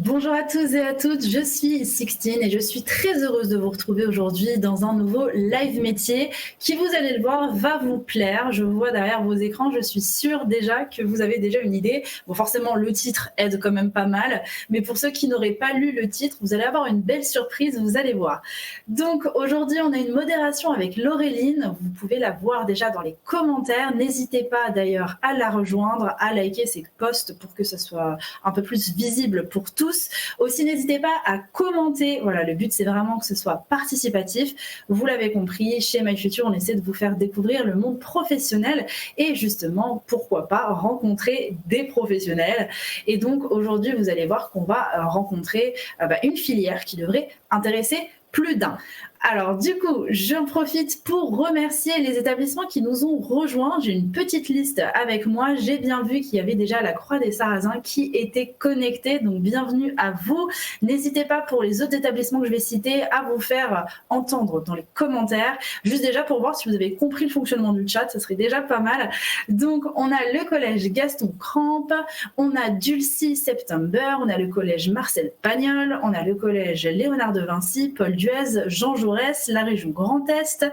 Bonjour à tous et à toutes, je suis Sixtine et je suis très heureuse de vous retrouver aujourd'hui dans un nouveau live métier qui, vous allez le voir, va vous plaire. Je vous vois derrière vos écrans, je suis sûre déjà que vous avez déjà une idée. Bon, forcément, le titre aide quand même pas mal, mais pour ceux qui n'auraient pas lu le titre, vous allez avoir une belle surprise, vous allez voir. Donc aujourd'hui, on a une modération avec Laureline, vous pouvez la voir déjà dans les commentaires. N'hésitez pas d'ailleurs à la rejoindre, à liker ses posts pour que ce soit un peu plus visible pour tous. Aussi, n'hésitez pas à commenter. Voilà, le but, c'est vraiment que ce soit participatif. Vous l'avez compris, chez MyFuture, on essaie de vous faire découvrir le monde professionnel et justement, pourquoi pas rencontrer des professionnels. Et donc, aujourd'hui, vous allez voir qu'on va rencontrer une filière qui devrait intéresser plus d'un. Alors du coup, j'en profite pour remercier les établissements qui nous ont rejoints. J'ai une petite liste avec moi. J'ai bien vu qu'il y avait déjà la Croix des Sarrasins qui était connectée. Donc bienvenue à vous. N'hésitez pas pour les autres établissements que je vais citer à vous faire entendre dans les commentaires. Juste déjà pour voir si vous avez compris le fonctionnement du chat, ça serait déjà pas mal. Donc on a le collège Gaston Crampe, on a Dulcie September, on a le collège Marcel Pagnol, on a le collège Léonard de Vinci, Paul Duez, Jean Jaurès, la région Grand Est,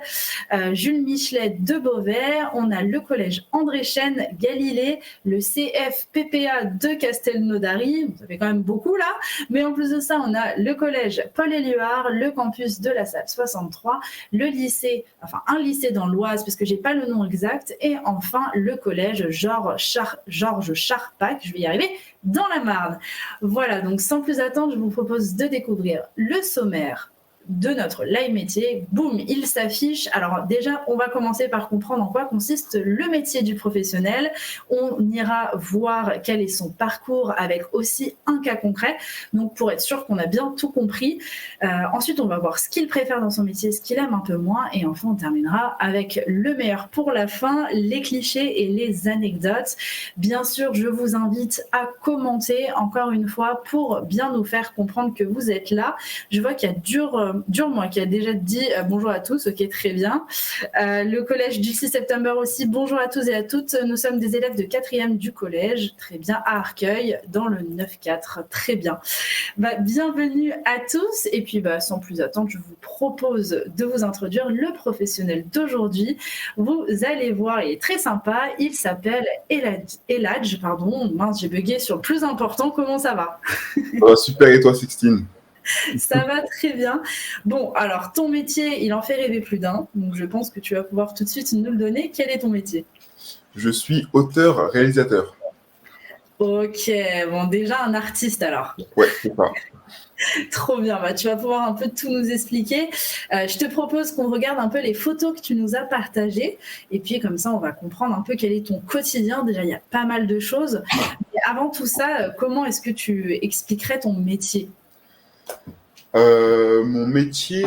Jules Michelet de Beauvais, on a le collège André Chêne, Galilée, le CFPPA de Castelnaudary, ça fait quand même beaucoup là, mais en plus de ça, on a le collège Paul Éluard, le campus de la salle 63, le lycée, enfin un lycée dans l'Oise, parce que j'ai pas le nom exact, et enfin le collège Georges Charpak, je vais y arriver, dans la Marne. Voilà, donc sans plus attendre, je vous propose de découvrir le sommaire de notre live métier. Boum, il s'affiche. Alors déjà, on va commencer par comprendre en quoi consiste le métier du professionnel. On ira voir quel est son parcours avec aussi un cas concret, donc pour être sûr qu'on a bien tout compris. Ensuite, on va voir ce qu'il préfère dans son métier, ce qu'il aime un peu moins, et enfin, on terminera avec le meilleur pour la fin, les clichés et les anecdotes. Bien sûr, je vous invite à commenter encore une fois pour bien nous faire comprendre que vous êtes là. Je vois qu'il y a moi qui a déjà dit bonjour à tous, ok, très bien. Le collège du 6 septembre aussi, bonjour à tous et à toutes. Nous sommes des élèves de 4e du collège, très bien, à Arcueil, dans le 9-4, très bien. Bienvenue à tous, et puis sans plus attendre, je vous propose de vous introduire le professionnel d'aujourd'hui. Vous allez voir, il est très sympa, il s'appelle Eladj, pardon, mince, j'ai bugué sur le plus important, comment ça va? Super, et toi, Sixtine? Ça va très bien. Bon, alors ton métier, il en fait rêver plus d'un, donc je pense que tu vas pouvoir tout de suite nous le donner. Quel est ton métier? Je suis auteur-réalisateur. Ok, bon, déjà un artiste alors. Ouais, c'est ça. Trop bien, tu vas pouvoir un peu tout nous expliquer. Je te propose qu'on regarde un peu les photos que tu nous as partagées, et puis comme ça, on va comprendre un peu quel est ton quotidien. Déjà, il y a pas mal de choses. Mais avant tout ça, comment est-ce que tu expliquerais ton métier? Mon métier,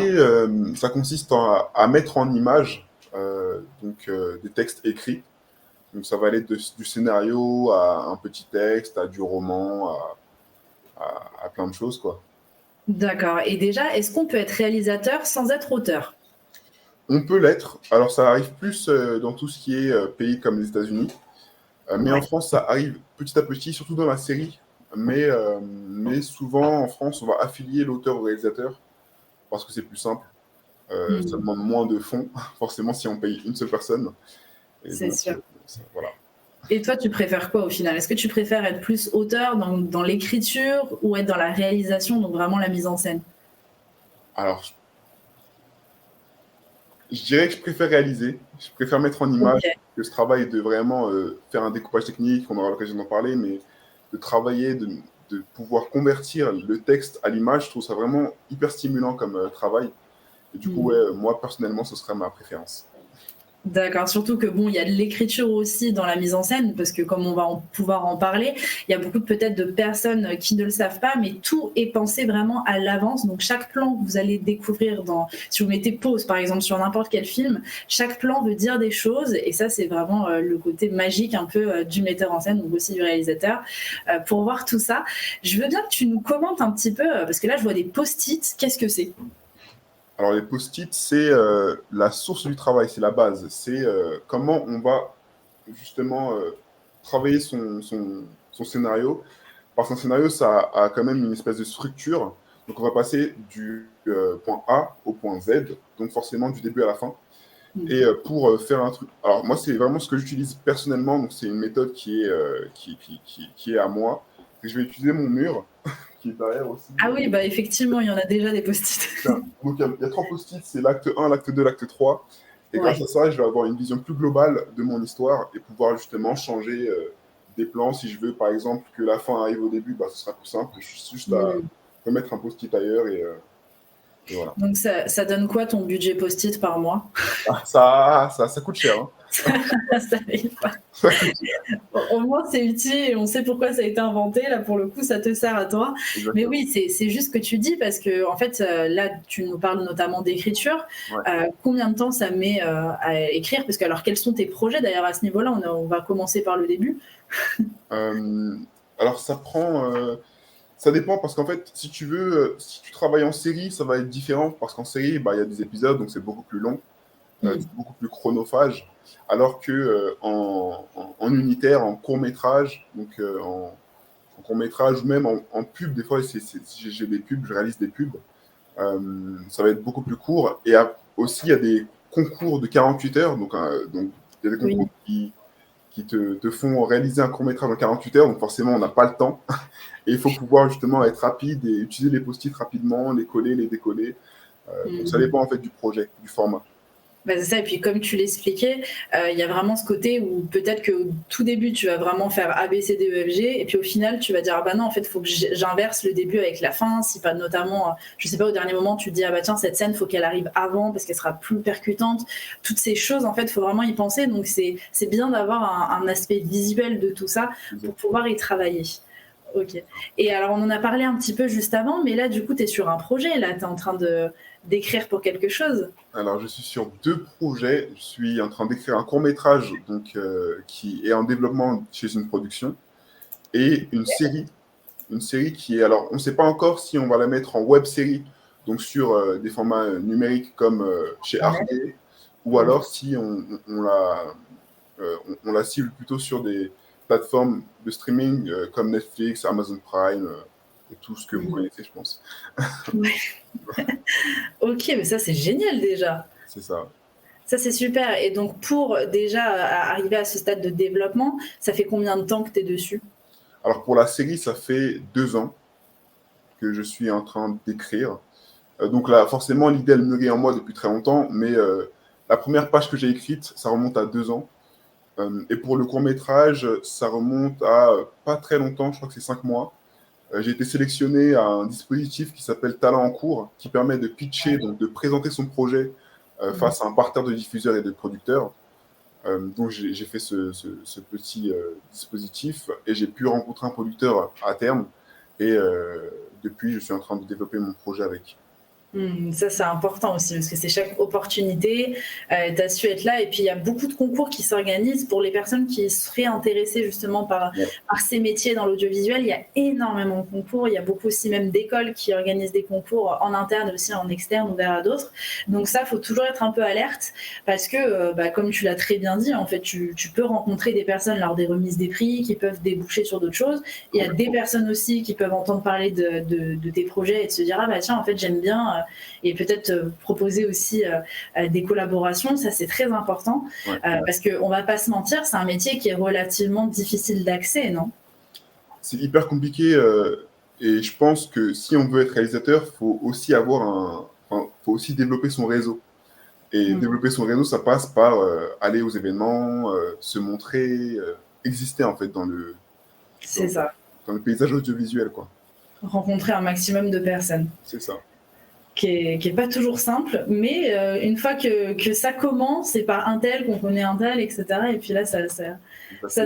ça consiste à mettre en image des textes écrits. Donc ça va aller du scénario à un petit texte, à du roman, à plein de choses, quoi. D'accord. Et déjà, est-ce qu'on peut être réalisateur sans être auteur? On peut l'être. Alors ça arrive plus dans tout ce qui est pays comme les États-Unis. Mais en Ouais. France, ça arrive petit à petit, surtout dans la série. Mais souvent, en France, on va affilier l'auteur au réalisateur parce que c'est plus simple. Ça demande moins de fonds, forcément, si on paye une seule personne. Et C'est donc, sûr. voilà. Et toi, tu préfères quoi au final? Est-ce que tu préfères être plus auteur dans l'écriture ou être dans la réalisation, donc vraiment la mise en scène? Alors, je dirais que je préfère réaliser. Je préfère mettre en image Ok. que ce travail de vraiment faire un découpage technique, on aura l'occasion d'en parler, mais de travailler, de pouvoir convertir le texte à l'image, je trouve ça vraiment hyper stimulant comme travail. Et du coup, ouais, moi, personnellement, ce serait ma préférence. D'accord, surtout que bon, il y a de l'écriture aussi dans la mise en scène, parce que comme on va pouvoir en parler, il y a beaucoup peut-être de personnes qui ne le savent pas, mais tout est pensé vraiment à l'avance. Donc chaque plan que vous allez découvrir si vous mettez pause par exemple sur n'importe quel film, chaque plan veut dire des choses, et ça c'est vraiment le côté magique un peu du metteur en scène, donc aussi du réalisateur. Pour voir tout ça, je veux bien que tu nous commentes un petit peu, parce que là je vois des post-it, qu'est-ce que c'est? Alors, les post-it, c'est la source du travail, c'est la base. C'est comment on va justement travailler son scénario. parce qu'un scénario, ça a quand même une espèce de structure. Donc, on va passer du point A au point Z, donc forcément du début à la fin. Et pour faire un truc. Alors, moi, c'est vraiment ce que j'utilise personnellement. Donc, c'est une méthode qui est à moi. Et je vais utiliser mon mur, qui est derrière aussi. Ah oui, bah effectivement, il y en a déjà des post-it. Donc, il y a 3 post-it, c'est l'acte 1, l'acte 2, l'acte 3. Et grâce Ouais. à ça, je vais avoir une vision plus globale de mon histoire et pouvoir justement changer des plans. Si je veux, par exemple, que la fin arrive au début, bah, ce sera plus simple. Juste à Mm. remettre un post-it ailleurs et voilà. Donc ça donne quoi ton budget post-it par mois? Ah, ça coûte cher. Hein. Ça arrive pas. Ça coûte cher. Au moins, c'est utile et on sait pourquoi ça a été inventé. Là, pour le coup, ça te sert à toi. Mais Exactement. oui, c'est juste ce que tu dis parce que, en fait, là, tu nous parles notamment d'écriture. Ouais. Combien de temps ça met à écrire? Parce que, alors, quels sont tes projets d'ailleurs à ce niveau-là? On va commencer par le début. Alors, ça dépend parce qu'en fait, si tu veux, si tu travailles en série, ça va être différent parce qu'en série, bah, il y a des épisodes, donc c'est beaucoup plus long, c'est beaucoup plus chronophage. Alors que en unitaire, en court métrage, donc en court métrage ou même en pub, des fois, si j'ai des pubs, je réalise des pubs, ça va être beaucoup plus court. Et aussi, il y a des concours de 48 heures, donc il y a des Oui. concours qui te font réaliser un court métrage en 48 heures, donc forcément, on n'a pas le temps. Et il faut pouvoir justement être rapide et utiliser les post-it rapidement, les coller, les décoller. Donc ça dépend en fait du projet, du format. Bah, c'est ça, et puis comme tu l'expliquais, il y a vraiment ce côté où peut-être qu'au tout début, tu vas vraiment faire A, B, C, D, E, F, G, et puis au final, tu vas dire, ah bah non, en fait, il faut que j'inverse le début avec la fin, si pas notamment, je sais pas, au dernier moment, tu te dis, ah bah tiens, cette scène, il faut qu'elle arrive avant, parce qu'elle sera plus percutante. Toutes ces choses, en fait, il faut vraiment y penser, donc c'est bien d'avoir un aspect visuel de tout ça pour pouvoir y travailler. Ok. Et alors, on en a parlé un petit peu juste avant, mais là, du coup, tu es sur un projet, là, tu es en train d'écrire pour quelque chose. Alors je suis sur 2 projets. Je suis en train d'écrire un court métrage donc, qui est en développement chez une production et une série qui est, alors on ne sait pas encore si on va la mettre en web série, donc sur des formats numériques comme chez Arte, ou alors si on la cible plutôt sur des plateformes de streaming comme Netflix, Amazon Prime et tout ce que vous connaissez, je pense. Ouais. Ok, mais ça, c'est génial déjà. C'est ça. Ça, c'est super. Et donc, pour déjà arriver à ce stade de développement, ça fait combien de temps que tu es dessus? Alors pour la série, ça fait 2 ans que je suis en train d'écrire. Donc là, forcément, l'idée, elle mûrit en moi depuis très longtemps, mais la première page que j'ai écrite, ça remonte à 2 ans. Et pour le court-métrage, ça remonte à pas très longtemps, je crois que c'est 5 mois. J'ai été sélectionné à un dispositif qui s'appelle Talent en cours, qui permet de pitcher, donc de présenter son projet face à un parterre de diffuseurs et de producteurs. Donc j'ai fait ce petit dispositif et j'ai pu rencontrer un producteur à terme. Et depuis, je suis en train de développer mon projet avec. Ça, c'est important aussi parce que c'est chaque opportunité. Tu as su être là. Et puis, il y a beaucoup de concours qui s'organisent pour les personnes qui seraient intéressées justement par ces métiers dans l'audiovisuel. Il y a énormément de concours. Il y a beaucoup aussi même d'écoles qui organisent des concours en interne et aussi en externe ouverts à d'autres. Donc ça, il faut toujours être un peu alerte parce que, comme tu l'as très bien dit, en fait, tu peux rencontrer des personnes lors des remises des prix qui peuvent déboucher sur d'autres choses. Il y a des personnes aussi qui peuvent entendre parler de tes projets et de se dire, ah bah tiens, en fait, j'aime bien et peut-être proposer aussi des collaborations, ça c'est très important parce qu'on ne va pas se mentir, c'est un métier qui est relativement difficile d'accès, non? C'est hyper compliqué et je pense que si on veut être réalisateur, faut aussi faut aussi développer son réseau. Et développer son réseau, ça passe par aller aux événements, se montrer, exister en fait C'est ça. dans le paysage audiovisuel, quoi. Rencontrer un maximum de personnes. C'est ça. Qui est pas toujours simple, mais une fois que ça commence, c'est par un tel qu'on connaît un tel, etc. Et puis là, ça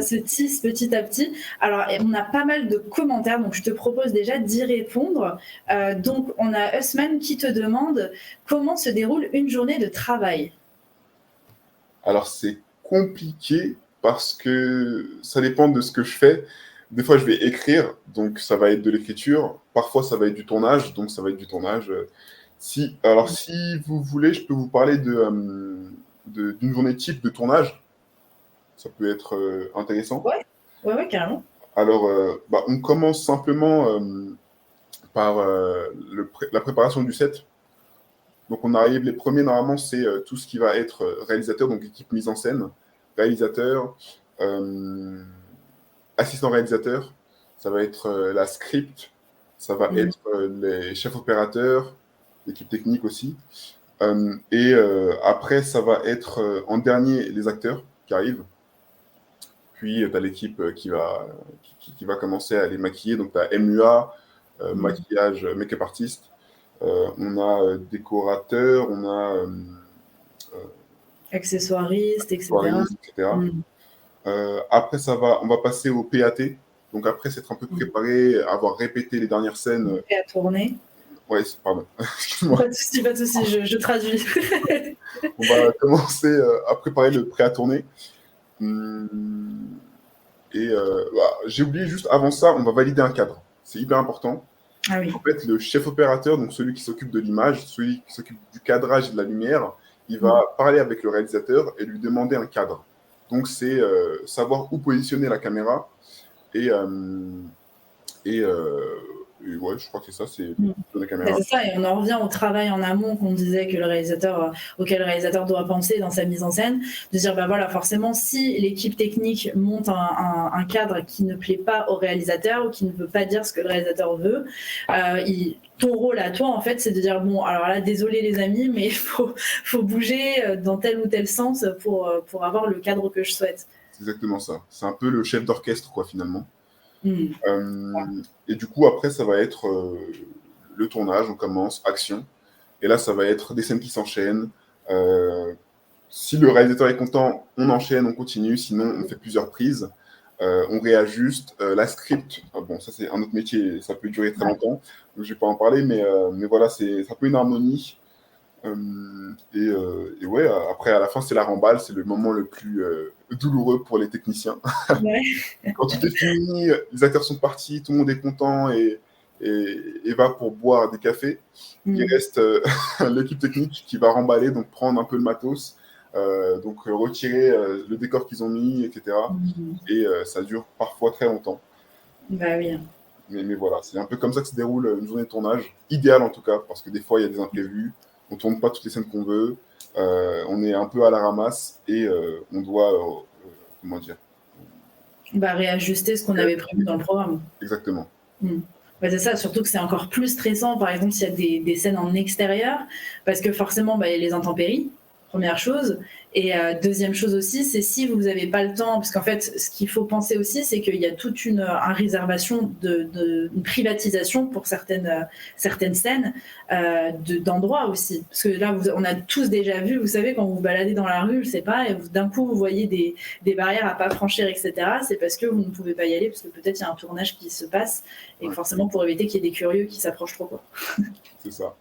se tisse petit à petit. Alors, on a pas mal de commentaires, donc je te propose déjà d'y répondre. Donc, on a Usman qui te demande comment se déroule une journée de travail. Alors, c'est compliqué parce que ça dépend de ce que je fais. Des fois, je vais écrire, donc ça va être de l'écriture. Parfois, ça va être du tournage, donc ça va être du tournage. Si vous voulez, je peux vous parler d'une journée type de tournage. Ça peut être intéressant. Ouais, carrément. Alors, on commence simplement par la préparation du set. Donc, on arrive, les premiers, normalement, c'est tout ce qui va être réalisateur, donc équipe mise en scène, réalisateur, assistant réalisateur, ça va être la script, ça va être les chefs opérateurs, l'équipe technique aussi. Et après, ça va être en dernier les acteurs qui arrivent. Puis, tu as l'équipe qui va commencer à les maquiller. Donc, tu as MUA, maquillage, make-up artiste. On a décorateur, on a accessoiriste, etc. etc. Après, on va passer au PAT. Donc, après s'être un peu préparé, avoir répété les dernières scènes. Et à tourner. Ouais, pardon. Excuse-moi. Pas de souci, je traduis. On va commencer à préparer le prêt à tourner. Et j'ai oublié juste avant ça, on va valider un cadre. C'est hyper important. Ah oui. En fait, le chef opérateur, donc celui qui s'occupe de l'image, celui qui s'occupe du cadrage et de la lumière, il va parler avec le réalisateur et lui demander un cadre. Donc, c'est savoir où positionner la caméra. Et ouais, je crois que c'est ça, c'est la caméra. C'est ça, et on en revient au travail en amont qu'on disait que auquel le réalisateur doit penser dans sa mise en scène, de dire, voilà, forcément, si l'équipe technique monte un cadre qui ne plaît pas au réalisateur ou qui ne veut pas dire ce que le réalisateur veut, ton rôle à toi, en fait, c'est de dire, bon, alors là, désolé les amis, mais il faut bouger dans tel ou tel sens pour avoir le cadre que je souhaite. C'est exactement ça. C'est un peu le chef d'orchestre, quoi, finalement. Et du coup, après, ça va être le tournage, on commence, action. Et là, ça va être des scènes qui s'enchaînent. Si le réalisateur est content, on enchaîne, on continue. Sinon, on fait plusieurs prises. On réajuste. La script, bon, ça c'est un autre métier, ça peut durer très longtemps. Donc, je ne vais pas en parler, mais voilà, c'est un peu une harmonie. Et ouais, après, à la fin, c'est la remballe. C'est le moment le plus douloureux pour les techniciens. Ouais. Quand tout est fini, les acteurs sont partis, tout le monde est content et va pour boire des cafés. Il reste l'équipe technique qui va remballer, donc prendre un peu le matos, donc retirer le décor qu'ils ont mis, etc. Et ça dure parfois très longtemps. Bah oui. Mais voilà, c'est un peu comme ça que se déroule une journée de tournage. Idéal en tout cas, parce que des fois, il y a des imprévus. On ne tourne pas toutes les scènes qu'on veut. On est un peu à la ramasse et on doit, comment dire, réajuster ce qu'on avait prévu dans le programme. Exactement. C'est ça, surtout que c'est encore plus stressant, par exemple, s'il y a des scènes en extérieur, parce que forcément, il y a les intempéries, première chose. Et deuxième chose aussi, c'est si vous n'avez pas le temps, parce qu'en fait, ce qu'il faut penser aussi, c'est qu'il y a toute une réservation, une privatisation pour certaines scènes, d'endroits aussi. Parce que là, on a tous déjà vu, vous savez, quand vous vous baladez dans la rue, je sais pas, et d'un coup, vous voyez des barrières à pas franchir, etc. C'est parce que vous ne pouvez pas y aller, parce que peut-être il y a un tournage qui se passe, et forcément pour éviter qu'il y ait des curieux qui s'approchent trop, quoi. C'est ça.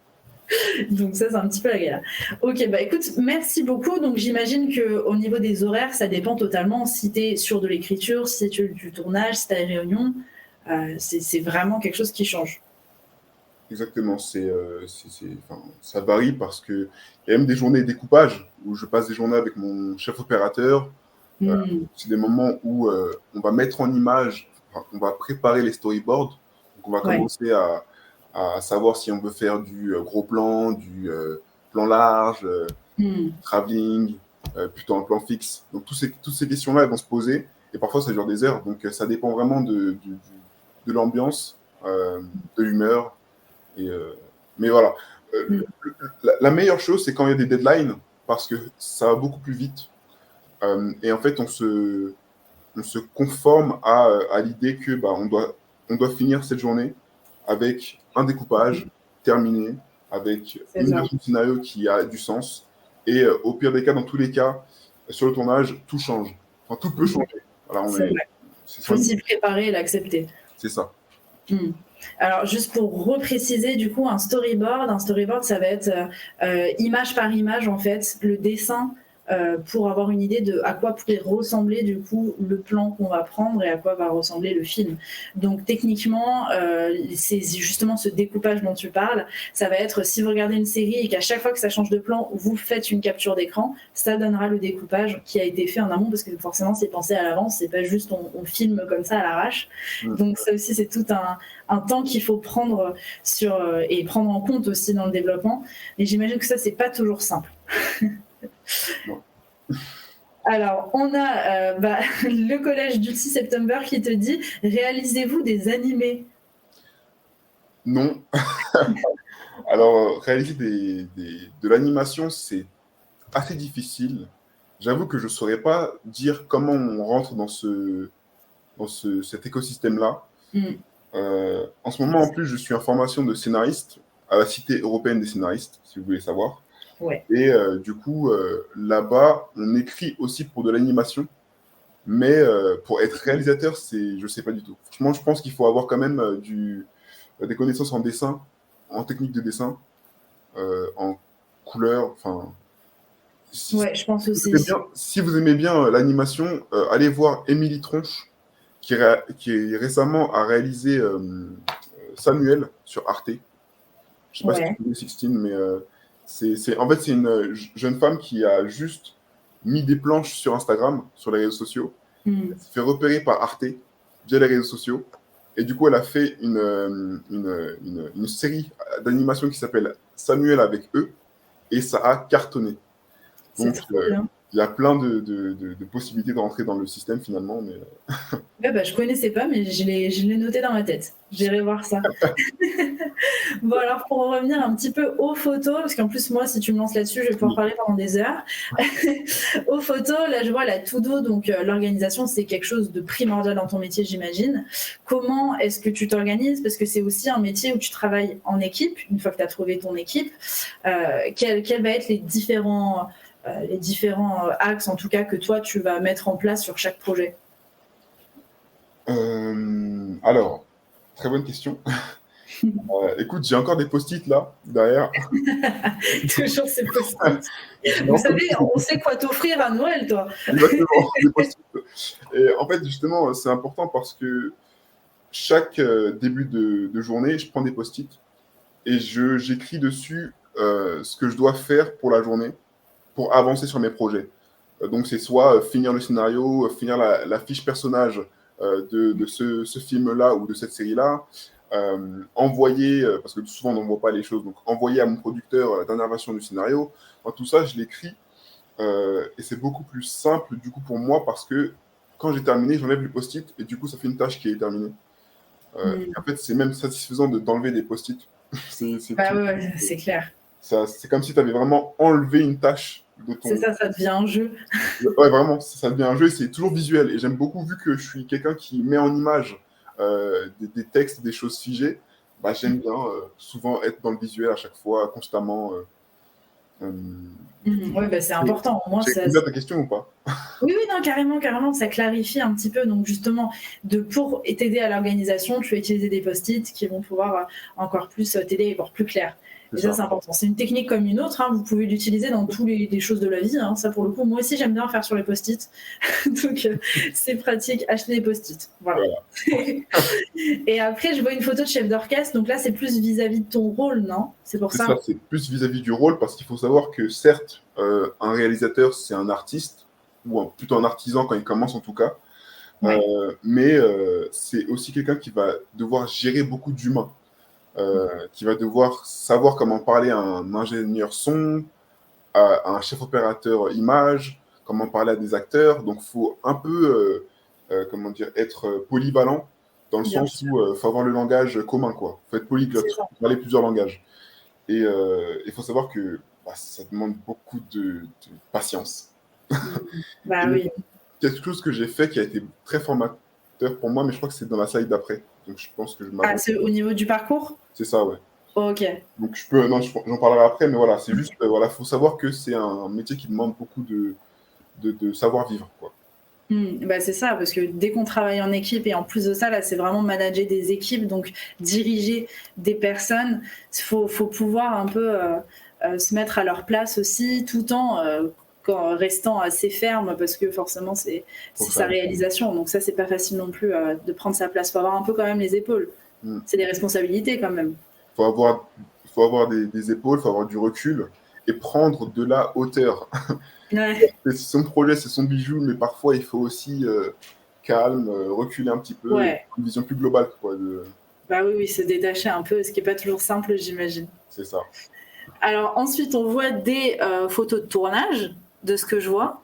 Donc ça, c'est un petit peu la galère. Ok, écoute, merci beaucoup. Donc j'imagine qu'au niveau des horaires, ça dépend totalement si tu es sur de l'écriture, si tu es du tournage, si tu as des réunions. C'est vraiment quelque chose qui change. Exactement. Ça varie parce qu'il y a même des journées de découpage où je passe des journées avec mon chef opérateur. C'est des moments où on va mettre en image, on va préparer les storyboards. Donc on va commencer à savoir si on veut faire du gros plan, du plan large, travelling, plutôt un plan fixe. Donc toutes ces questions-là, elles vont se poser et parfois ça dure des heures. Donc ça dépend vraiment de l'ambiance, de l'humeur. Mais voilà. La meilleure chose, c'est quand il y a des deadlines parce que ça va beaucoup plus vite. Et en fait, on se conforme à l'idée que on doit finir cette journée avec un découpage terminé, avec une version de scénario qui a du sens. Et au pire des cas, dans tous les cas, sur le tournage, tout change. Enfin, tout peut changer. Voilà, il faut s'y préparer et l'accepter. C'est ça. Alors, juste pour repréciser, du coup, un storyboard, ça va être image par image, en fait, le dessin pour avoir une idée de à quoi pourrait ressembler du coup le plan qu'on va prendre et à quoi va ressembler le film. Donc techniquement, c'est justement ce découpage dont tu parles. Ça va être si vous regardez une série et qu'à chaque fois que ça change de plan, vous faites une capture d'écran, ça donnera le découpage qui a été fait en amont parce que forcément c'est pensé à l'avance, c'est pas juste on filme comme ça à l'arrache. Donc ça aussi c'est tout un temps qu'il faut prendre et prendre en compte aussi dans le développement. Et j'imagine que ça c'est pas toujours simple. Alors, on a le collège Dulcie September qui te dit « Réalisez-vous des animés ?» Non. Alors, réaliser de l'animation, c'est assez difficile. J'avoue que je ne saurais pas dire comment on rentre dans cet écosystème-là. En ce moment, en plus, je suis en formation de scénariste à la Cité européenne des scénaristes, si vous voulez savoir. Ouais. Et du coup, là-bas, on écrit aussi pour de l'animation. Mais pour être réalisateur, je ne sais pas du tout. Franchement, je pense qu'il faut avoir quand même des connaissances en dessin, en technique de dessin, en couleur. Enfin, ouais, je pense aussi. Si vous aimez bien l'animation, allez voir Émilie Tronche, qui récemment a réalisé Samuel sur Arte. Je ne sais pas si tu connais Sixtine, mais en fait, c'est une jeune femme qui a juste mis des planches sur Instagram, sur les réseaux sociaux. Elle s'est fait repérer par Arte via les réseaux sociaux. Et du coup, elle a fait une série d'animation qui s'appelle Samuel avec eux. Et ça a cartonné. Donc, il y a plein de possibilités de rentrer dans le système finalement. Mais... Ouais, je connaissais pas, mais je l'ai noté dans ma tête. J'irai voir ça. Bon, alors pour revenir un petit peu aux photos, parce qu'en plus, moi, si tu me lances là-dessus, je vais pouvoir parler pendant des heures. Aux photos, là, je vois la to-do, donc l'organisation, c'est quelque chose de primordial dans ton métier, j'imagine. Comment est-ce que tu t'organises? Parce que c'est aussi un métier où tu travailles en équipe, une fois que tu as trouvé ton équipe. Quels vont être les différents axes, en tout cas, que toi, tu vas mettre en place sur chaque projet? Alors, très bonne question. Écoute, j'ai encore des post-it là, derrière. Toujours ces post-it. Vous savez, on sait quoi t'offrir à Noël, toi. Exactement, des post-it. Et en fait, justement, c'est important parce que chaque début de journée, je prends des post-it et j'écris dessus ce que je dois faire pour la journée pour avancer sur mes projets. Donc, c'est soit finir le scénario, finir la fiche personnage de ce film-là ou de cette série-là, envoyer, parce que souvent on n'envoie pas les choses, donc envoyer à mon producteur la dernière version du scénario. Enfin, tout ça, je l'écris et c'est beaucoup plus simple du coup pour moi parce que quand j'ai terminé, j'enlève le post-it et du coup, ça fait une tâche qui est terminée. En fait, c'est même satisfaisant d'enlever des post-it. Ouais, c'est clair. C'est comme si tu avais vraiment enlevé une tâche de ton... C'est ça, ça devient un jeu. Ouais, vraiment, ça devient un jeu et c'est toujours visuel. Et j'aime beaucoup, vu que je suis quelqu'un qui met en image des textes, des choses figées, j'aime bien souvent être dans le visuel à chaque fois, constamment. Ouais, c'est important. J'ai répondu à ta question ou pas? Oui, non, carrément, ça clarifie un petit peu. Donc justement, pour t'aider à l'organisation, tu vas utiliser des post-it qui vont pouvoir encore plus t'aider et voir plus clair. Et ça, c'est important. C'est une technique comme une autre. Vous pouvez l'utiliser dans toutes les choses de la vie. Ça, pour le coup, moi aussi, j'aime bien faire sur les post-it. Donc, c'est pratique. Acheter des post-it. Voilà. Et après, je vois une photo de chef d'orchestre. Donc là, c'est plus vis-à-vis de ton rôle, non? C'est pour ça. C'est plus vis-à-vis du rôle parce qu'il faut savoir que certes, un réalisateur, c'est un artiste ou plutôt un artisan quand il commence en tout cas. Ouais. Mais c'est aussi quelqu'un qui va devoir gérer beaucoup d'humains. Qui va devoir savoir comment parler à un ingénieur son, à un chef opérateur image, comment parler à des acteurs. Donc, il faut un peu, être polyvalent dans le sens où il faut avoir le langage commun, quoi. Il faut être polyglotte, parler plusieurs langages. Et il faut savoir que ça demande beaucoup de patience. Oui. Quelque chose que j'ai fait qui a été très formateur pour moi, mais je crois que c'est dans la slide d'après. Donc, je pense que je m'arrête. C'est au niveau du parcours? C'est ça, ouais. Ok. Donc, j'en parlerai après, mais voilà, c'est juste, faut savoir que c'est un métier qui demande beaucoup de savoir-vivre, quoi. C'est ça, parce que dès qu'on travaille en équipe, et en plus de ça, là, c'est vraiment manager des équipes, donc diriger des personnes, il faut pouvoir un peu se mettre à leur place aussi, tout en en restant assez ferme parce que forcément c'est sa réalisation. Donc ça, c'est pas facile non plus de prendre sa place. Faut avoir un peu quand même les épaules. C'est des responsabilités quand même. Faut avoir des épaules, faut avoir du recul et prendre de la hauteur. Ouais. C'est son projet, c'est son bijou, mais parfois il faut aussi calme, reculer un petit peu, Ouais. une vision plus globale, quoi. Bah oui, se détacher un peu, ce qui est pas toujours simple, j'imagine. C'est ça. Alors ensuite, on voit des photos de tournage, de ce que je vois.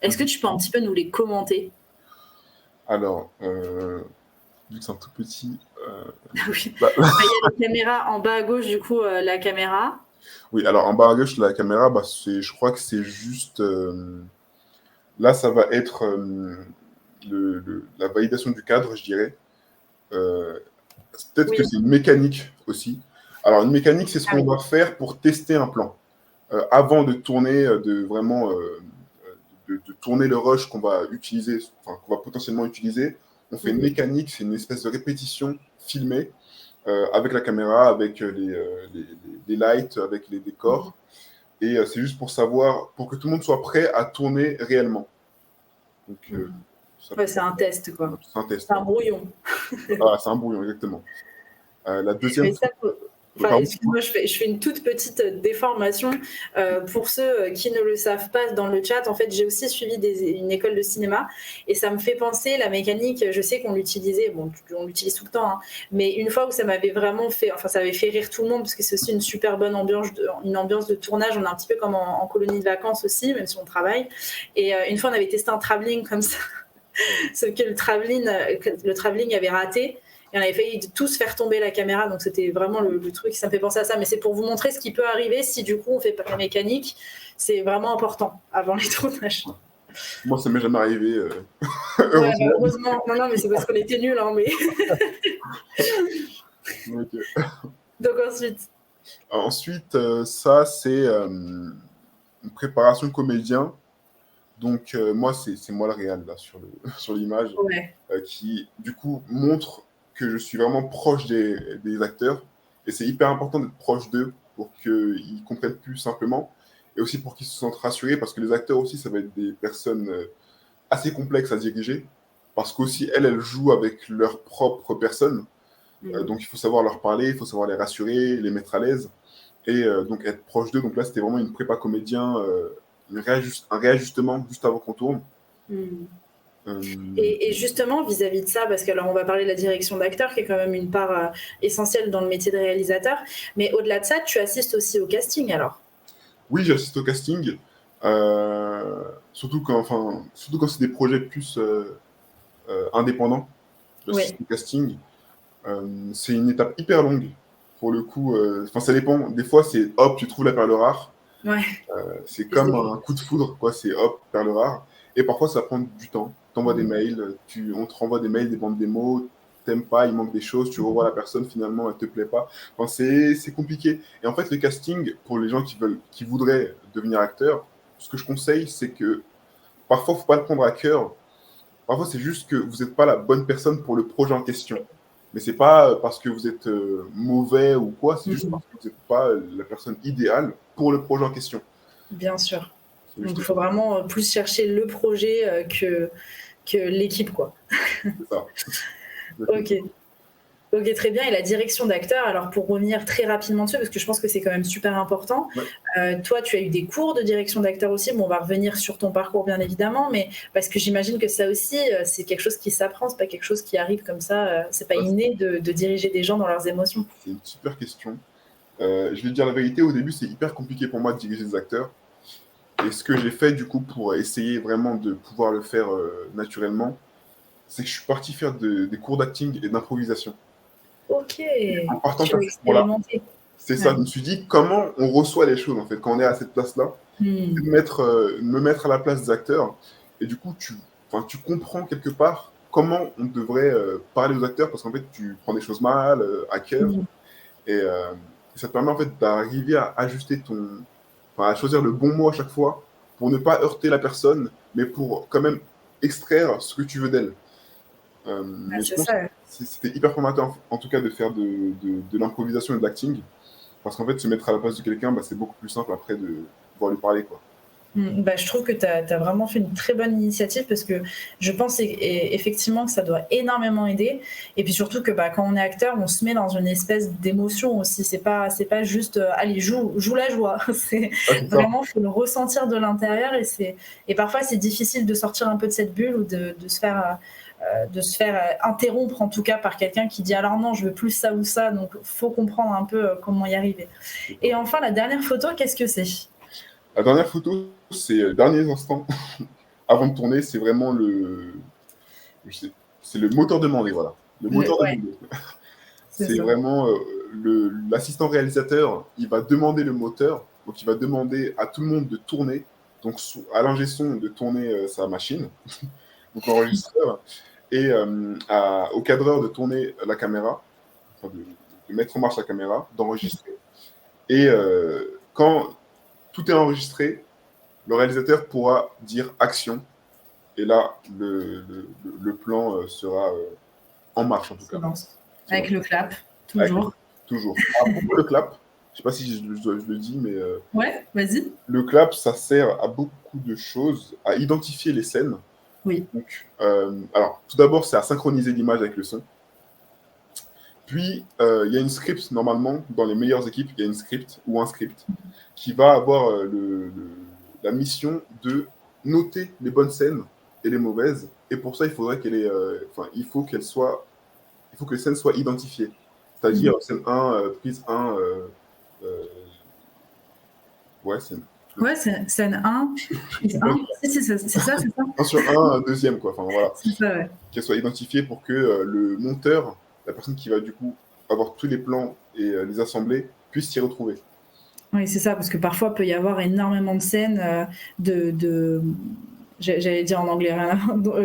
Est-ce que tu peux un petit peu nous les commenter? Alors, vu que c'est un tout petit... Oui. Il y a la caméra en bas à gauche, du coup, la caméra. Oui, alors en bas à gauche, la caméra, je crois que c'est juste... là, ça va être la validation du cadre, je dirais. Peut-être que c'est une mécanique aussi. Alors, une mécanique, c'est ce qu'on va faire pour tester un plan. Avant de tourner, de tourner le rush qu'on va utiliser, enfin, qu'on va potentiellement utiliser, on fait une mécanique, c'est une espèce de répétition filmée avec la caméra, avec les lights, avec les décors. Et c'est juste pour savoir, pour que tout le monde soit prêt à tourner réellement. Donc, c'est un test, quoi. C'est un test. C'est un brouillon. Voilà, c'est un brouillon, exactement. La deuxième... Excuse-moi, je fais une toute petite déformation. Pour ceux qui ne le savent pas dans le chat, en fait, j'ai aussi suivi une école de cinéma et ça me fait penser, la mécanique, je sais qu'on l'utilisait, bon, on l'utilise tout le temps, hein, mais une fois où ça m'avait vraiment fait, enfin, ça avait fait rire tout le monde parce que c'est aussi une super bonne ambiance de tournage. On est un petit peu comme en colonie de vacances aussi, même si on travaille. Et une fois, on avait testé un travelling comme ça, sauf que le travelling avait raté. Et on avait failli tous faire tomber la caméra, donc c'était vraiment le truc, ça me fait penser à ça. Mais c'est pour vous montrer ce qui peut arriver si du coup on fait pas la mécanique. C'est vraiment important avant les tournages. Moi, ça m'est jamais arrivé. Heureusement. Heureusement. Non, mais c'est parce qu'on était nuls. Hein, mais... Okay. Donc ensuite, ça, c'est une préparation comédien. Donc, moi, c'est moi le réal, là, sur l'image, qui, du coup, montre que je suis vraiment proche des acteurs. Et c'est hyper important d'être proche d'eux pour qu'ils comprennent plus simplement. Et aussi pour qu'ils se sentent rassurés, parce que les acteurs aussi, ça va être des personnes assez complexes à diriger. Parce qu'aussi, elles jouent avec leur propre personne. Donc, il faut savoir leur parler, il faut savoir les rassurer, les mettre à l'aise. Et donc, être proche d'eux. Donc là, c'était vraiment une prépa comédien... un réajustement juste avant qu'on tourne. Et justement, vis-à-vis de ça, parce que alors on va parler de la direction d'acteur, qui est quand même une part essentielle dans le métier de réalisateur, mais au-delà de ça, tu assistes aussi au casting alors? Oui, j'assiste au casting, surtout quand c'est des projets plus indépendants. J'assiste au casting. C'est une étape hyper longue, pour le coup. Ça dépend. Des fois, c'est hop, tu trouves la perle rare. Ouais. C'est comme un coup de foudre, quoi. C'est hop, perle rare. Et parfois, ça prend du temps. T'envoies des mails, on te renvoie des mails, des bandes démos, t'aimes pas, il manque des choses, tu revois la personne, finalement, elle te plaît pas. C'est compliqué. Et en fait, le casting, pour les gens qui voudraient devenir acteur, ce que je conseille, c'est que parfois, faut pas le prendre à cœur. Parfois, c'est juste que vous n'êtes pas la bonne personne pour le projet en question. Mais c'est pas parce que vous êtes mauvais ou quoi, c'est juste parce que vous n'êtes pas la personne idéale pour le projet en question. Bien sûr. Donc, il faut vraiment plus chercher le projet que l'équipe, quoi. C'est ça. Ok, très bien. Et la direction d'acteur, alors pour revenir très rapidement dessus, parce que je pense que c'est quand même super important, toi, tu as eu des cours de direction d'acteur aussi. Bon, on va revenir sur ton parcours, bien évidemment, mais parce que j'imagine que ça aussi, c'est quelque chose qui s'apprend, c'est pas quelque chose qui arrive comme ça, c'est pas inné de diriger des gens dans leurs émotions. C'est une super question. Je vais dire la vérité, au début, c'est hyper compliqué pour moi de diriger des acteurs. Et ce que j'ai fait, du coup, pour essayer vraiment de pouvoir le faire naturellement, c'est que je suis parti faire des cours d'acting et d'improvisation. Ok. En partant Tu de as cette là c'est ça. Ouais. Je me suis dit, comment on reçoit les choses, en fait, quand on est à cette place-là, me mettre à la place des acteurs. Et du coup, tu comprends quelque part comment on devrait parler aux acteurs, parce qu'en fait, tu prends des choses mal, à cœur. Et ça te permet, en fait, d'arriver à ajuster à choisir le bon mot à chaque fois, pour ne pas heurter la personne, mais pour quand même extraire ce que tu veux d'elle. Je pense que c'était hyper formateur, en tout cas, de faire de l'improvisation et de l'acting, parce qu'en fait, se mettre à la place de quelqu'un, c'est beaucoup plus simple après de pouvoir lui parler, quoi. Bah, je trouve que tu as vraiment fait une très bonne initiative parce que je pense effectivement que ça doit énormément aider. Et puis surtout que bah, quand on est acteur, on se met dans une espèce d'émotion aussi. C'est pas juste allez, joue la joie. C'est Ouais, c'est ça. vraiment, faut le ressentir de l'intérieur. Et parfois, c'est difficile de sortir un peu de cette bulle ou de se faire interrompre en tout cas par quelqu'un qui dit alors non, je veux plus ça ou ça. Donc, faut comprendre un peu comment y arriver. C'est ça. Et enfin, la dernière photo, qu'est-ce que c'est? La dernière photo, c'est derniers instants avant de tourner, c'est vraiment je sais- c'est le moteur demandé, voilà. Le moteur Ouais, demandé. c'est C'est ça. vraiment l'assistant réalisateur, il va demander le moteur, donc il va demander à tout le monde de tourner, donc à l'ingé son de tourner sa machine, donc l'enregistreur, et au cadreur de tourner la caméra, enfin de mettre en marche la caméra, d'enregistrer. Et quand tout est enregistré, le réalisateur pourra dire action, et là, le plan sera en marche en tout cas. Silence. C'est Avec bon. le clap, Avec toujours. toujours. À propos le clap, je sais pas si je le dis, mais Ouais, vas-y. le clap, ça sert à beaucoup de choses, à identifier les scènes. Oui. Donc, alors, tout d'abord, c'est à synchroniser l'image avec le son. Puis, il y a une script, normalement, dans les meilleures équipes, il y a une script ou un script qui va avoir la mission de noter les bonnes scènes et les mauvaises. Et pour ça, il faudrait il faut il faut que les scènes soient identifiées. C'est-à-dire, Mhm. scène 1, prise 1, euh, ouais, Ouais, c'est scène 1, prise ouais, 1. Si, c'est ça. 1 sur 1, deuxième, quoi. Enfin, voilà. C'est ça, ouais. Qu'elle soit identifiée pour que le monteur, la personne qui va du coup avoir tous les plans et les assembler, puisse s'y retrouver. Oui, c'est ça, parce que parfois, il peut y avoir énormément de scènes j'allais dire en anglais, rien à voir,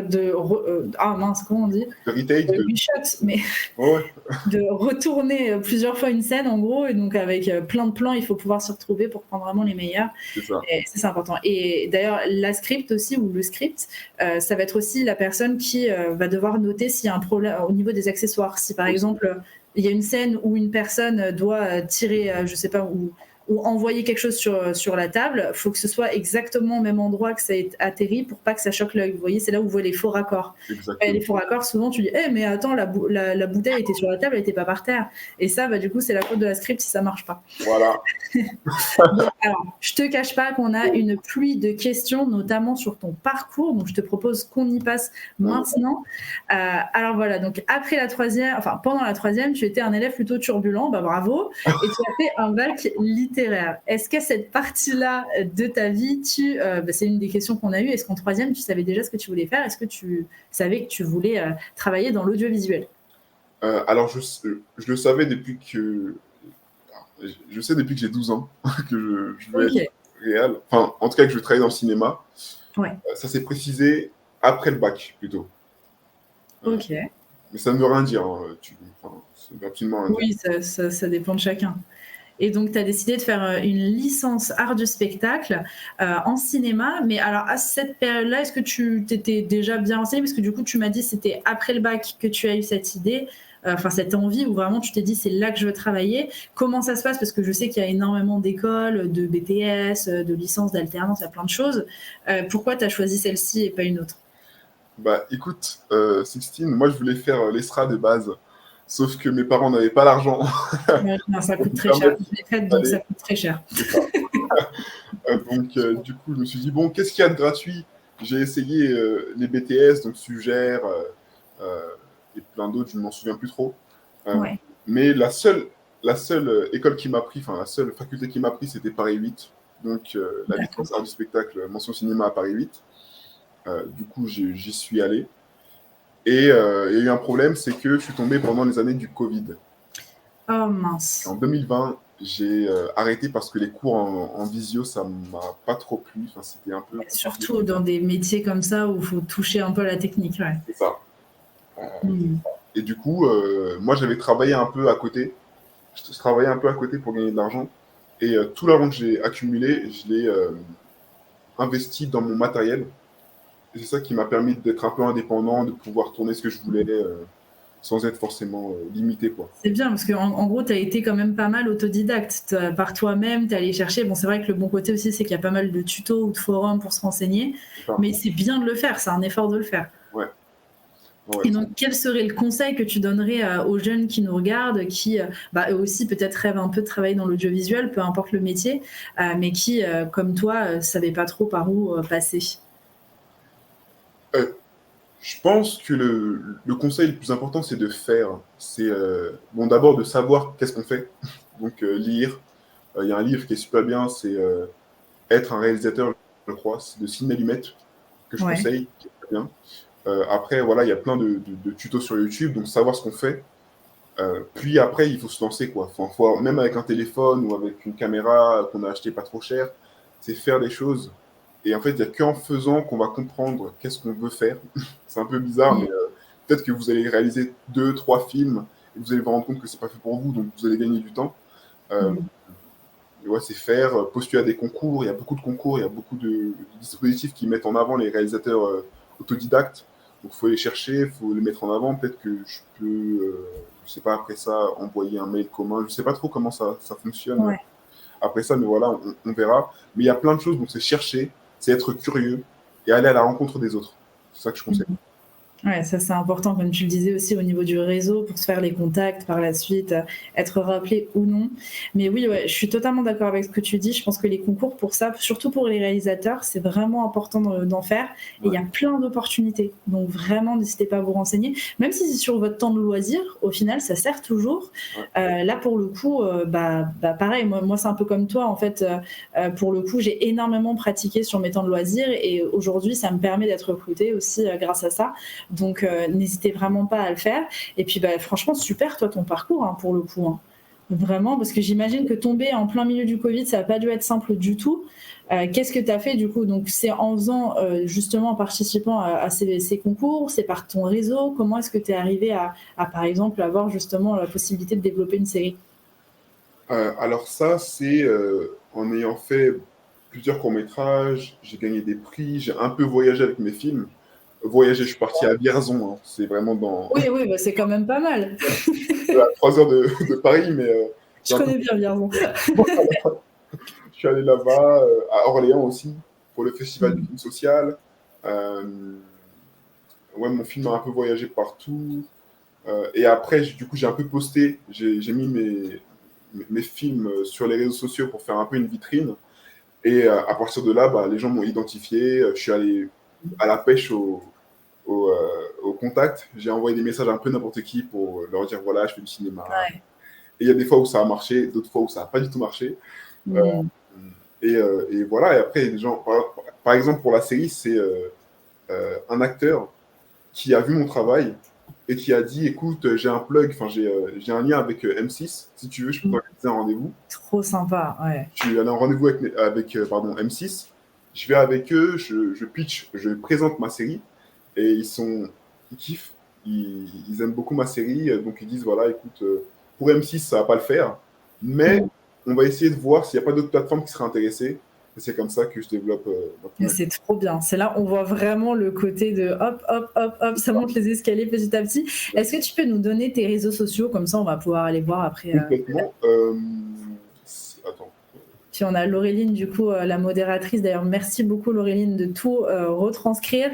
ah mince, comment on dit? Le retake de. Reshoot, mais Ouais, ouais, de retourner plusieurs fois une scène, en gros, et donc avec plein de plans, il faut pouvoir se retrouver pour prendre vraiment les meilleurs. c'est ça. Et ça, c'est important. Et d'ailleurs, la script aussi, ou le script, ça va être aussi la personne qui va devoir noter s'il y a un problème au niveau des accessoires. Si par Aussi. exemple, il y a une scène où une personne doit tirer, je sais pas, ou envoyer quelque chose sur la table, il faut que ce soit exactement au même endroit que ça ait atterri pour pas que ça choque l'œil. Vous voyez, c'est là où vous voyez les faux raccords. Et les Exactement. faux raccords, souvent, tu dis mais attends, la bouteille était sur la table, elle était pas par terre. Et ça, bah, du coup, c'est la faute de la script si ça marche pas. Voilà. Bon, alors, je te cache pas qu'on a une pluie de questions, notamment sur ton parcours. Donc, je te propose qu'on y passe maintenant. Alors voilà, donc après la troisième, enfin pendant la troisième, tu étais un élève plutôt turbulent, bah bravo, et tu as fait un bac littéraire. Est-ce qu'à cette partie-là de ta vie, c'est une des questions qu'on a eues, est-ce qu'en troisième, tu savais déjà ce que tu voulais faire? Est-ce que tu savais que tu voulais travailler dans l'audiovisuel? Alors, je le savais depuis que. Je sais depuis que j'ai 12 ans que je veux être Ok, réel. Enfin, en tout cas, que je veux travailler dans le cinéma. ouais, Ça s'est précisé après le bac, plutôt. Euh, ok. mais ça ne veut rien dire. Enfin, ça ne veut absolument rien dire. Oui, ça dépend de chacun. Et donc, tu as décidé de faire une licence art du spectacle en cinéma. Mais alors, à cette période-là, est-ce que tu t'étais déjà bien renseigné? Parce que du coup, tu m'as dit que c'était après le bac que tu as eu cette idée, enfin cette envie, où vraiment tu t'es dit c'est là que je veux travailler. Comment ça se passe? Parce que je sais qu'il y a énormément d'écoles, de BTS, de licences, d'alternance, il y a plein de choses. Pourquoi tu as choisi celle-ci et pas une autre? Bah, écoute, Sixtine, moi, je voulais faire l'ESRA de base. Sauf que mes parents n'avaient pas l'argent Ouais, non, ça pour coûte me très cher. permettre Je l'ai faite, donc d'aller. ça coûte très cher. C'est ça. Donc, du coup, je me suis dit, bon, qu'est-ce qu'il y a de gratuit? J'ai essayé les BTS, donc Sugère, euh, et plein d'autres, je ne m'en souviens plus trop. Euh, Ouais, mais la seule école qui m'a pris, enfin, la seule faculté qui m'a pris, c'était Paris 8. Donc, la d'accord. licence art du spectacle, mention cinéma à Paris 8. Du coup, j'y suis allé. Et il y a eu un problème, c'est que je suis tombé pendant les années du Covid. Oh En mince. 2020, j'ai arrêté parce que les cours en visio, ça m'a pas trop plu. Enfin, c'était un peu compliqué. Surtout dans des métiers comme ça où il faut toucher un peu à la technique. Ouais. C'est ça. Mm. Et du coup, moi, j'avais travaillé un peu à côté. Je travaillais un peu à côté pour gagner de l'argent. Et tout l'argent que j'ai accumulé, je l'ai investi dans mon matériel. Et c'est ça qui m'a permis d'être un peu indépendant, de pouvoir tourner ce que je voulais. sans être forcément limité, quoi. C'est bien parce qu'en gros, tu as été quand même pas mal autodidacte. Par toi-même, tu es allé chercher. Bon, c'est vrai que le bon côté aussi, c'est qu'il y a pas mal de tutos ou de forums pour se renseigner. C'est ça. Mais c'est bien de le faire, c'est un effort de le faire. Ouais. Ouais. Et donc, quel serait le conseil que tu donnerais aux jeunes qui nous regardent, qui eux aussi peut-être rêvent un peu de travailler dans l'audiovisuel, peu importe le métier, mais qui, comme toi, ne savaient pas trop par où passer? Euh, je pense que le conseil le plus important, c'est de faire. C'est bon, d'abord de savoir qu'est-ce qu'on fait. Donc, lire. Il y a un livre qui est super bien, c'est Être un réalisateur, je crois. C'est de Sidney Lumet, que je Ouais. conseille, qui est très bien. Après, voilà, il y a plein de tutos sur YouTube, donc savoir ce qu'on fait. Puis après, il faut se lancer, quoi. Même avec un téléphone ou avec une caméra qu'on a acheté pas trop cher, c'est faire des choses. Et en fait, il n'y a qu'en faisant qu'on va comprendre qu'est-ce qu'on veut faire. C'est un peu bizarre, mais Mm. peut-être que vous allez réaliser 2, 3 films et vous allez vous rendre compte que c'est pas fait pour vous, donc vous allez gagner du temps. Euh, Mm. ouais, c'est faire, postuler à des concours. Il y a beaucoup de concours, il y a beaucoup de dispositifs qui mettent en avant les réalisateurs autodidactes. Donc, il faut les chercher, il faut les mettre en avant. Peut-être que je peux, je sais pas, après ça, envoyer un mail commun. Je sais pas trop comment ça fonctionne Ouais. après ça, mais voilà, on verra. Mais il y a plein de choses, donc c'est chercher, c'est être curieux et aller à la rencontre des autres. C'est ça que je conseille. Mm. Ouais, ça c'est important, comme tu le disais aussi au niveau du réseau, pour se faire les contacts par la suite, être rappelé ou non. Mais oui, ouais, je suis totalement d'accord avec ce que tu dis. Je pense que les concours pour ça, surtout pour les réalisateurs, c'est vraiment important d'en faire. Et il Ouais. y a plein d'opportunités. Donc vraiment, n'hésitez pas à vous renseigner. Même si c'est sur votre temps de loisir, au final, ça sert toujours. Ouais. Là, pour le coup, pareil, moi c'est un peu comme toi. En fait, pour le coup, j'ai énormément pratiqué sur mes temps de loisir. Et aujourd'hui, ça me permet d'être recrutée aussi grâce à ça. Donc, n'hésitez vraiment pas à le faire. Et puis, franchement, super, toi, ton parcours, hein, pour le coup. Hein. Vraiment, parce que j'imagine que tomber en plein milieu du Covid, ça n'a pas dû être simple du tout. Qu'est-ce que tu as fait, du coup? Donc, c'est en faisant, justement, en participant à ces concours, c'est par ton réseau. Comment est-ce que tu es arrivé par exemple, avoir justement la possibilité de développer une série? Alors ça, c'est en ayant fait plusieurs courts-métrages, j'ai gagné des prix, j'ai un peu voyagé avec mes films. Voyager, je suis parti à Vierzon, hein. C'est vraiment dans Oui, oui, c'est quand même pas mal. à 3 heures de Paris, mais j'ai Je un peu... connais bien Vierzon. je suis allé là-bas, à Orléans aussi, pour le festival du Mm. film social. Ouais, mon film a un peu voyagé partout. Et après, du coup, j'ai un peu posté, j'ai mis mes films sur les réseaux sociaux pour faire un peu une vitrine. Et à partir de là, les gens m'ont identifié. Je suis allé à la pêche au contact. J'ai envoyé des messages à un peu n'importe qui pour leur dire voilà, je fais du cinéma. Ouais. Et il y a des fois où ça a marché, d'autres fois où ça n'a pas du tout marché. Euh, Mm. et voilà, et après, il y a des gens, par exemple, pour la série, c'est un acteur qui a vu mon travail et qui a dit écoute, j'ai un plug, enfin, j'ai un lien avec M6. Si tu veux, je peux Mm. t'organiser un rendez-vous. Trop sympa, ouais. Je suis allé en rendez-vous avec pardon, M6. Je vais avec eux, je pitch, je présente ma série et ils kiffent, ils aiment beaucoup ma série, donc ils disent voilà, écoute, pour M6 ça va pas le faire, mais Mm. on va essayer de voir s'il n'y a pas d'autres plateformes qui seraient intéressées. Et c'est comme ça que je développe ma Mais première. c'est trop bien. C'est là on voit vraiment le côté de hop, hop, hop, hop, ça monte les escaliers petit à petit. Est-ce que tu peux nous donner tes réseaux sociaux? Comme ça, on va pouvoir aller voir après. Complètement. Attends. Puis on a Laureline, du coup, la modératrice. D'ailleurs, merci beaucoup, Laureline, de tout retranscrire,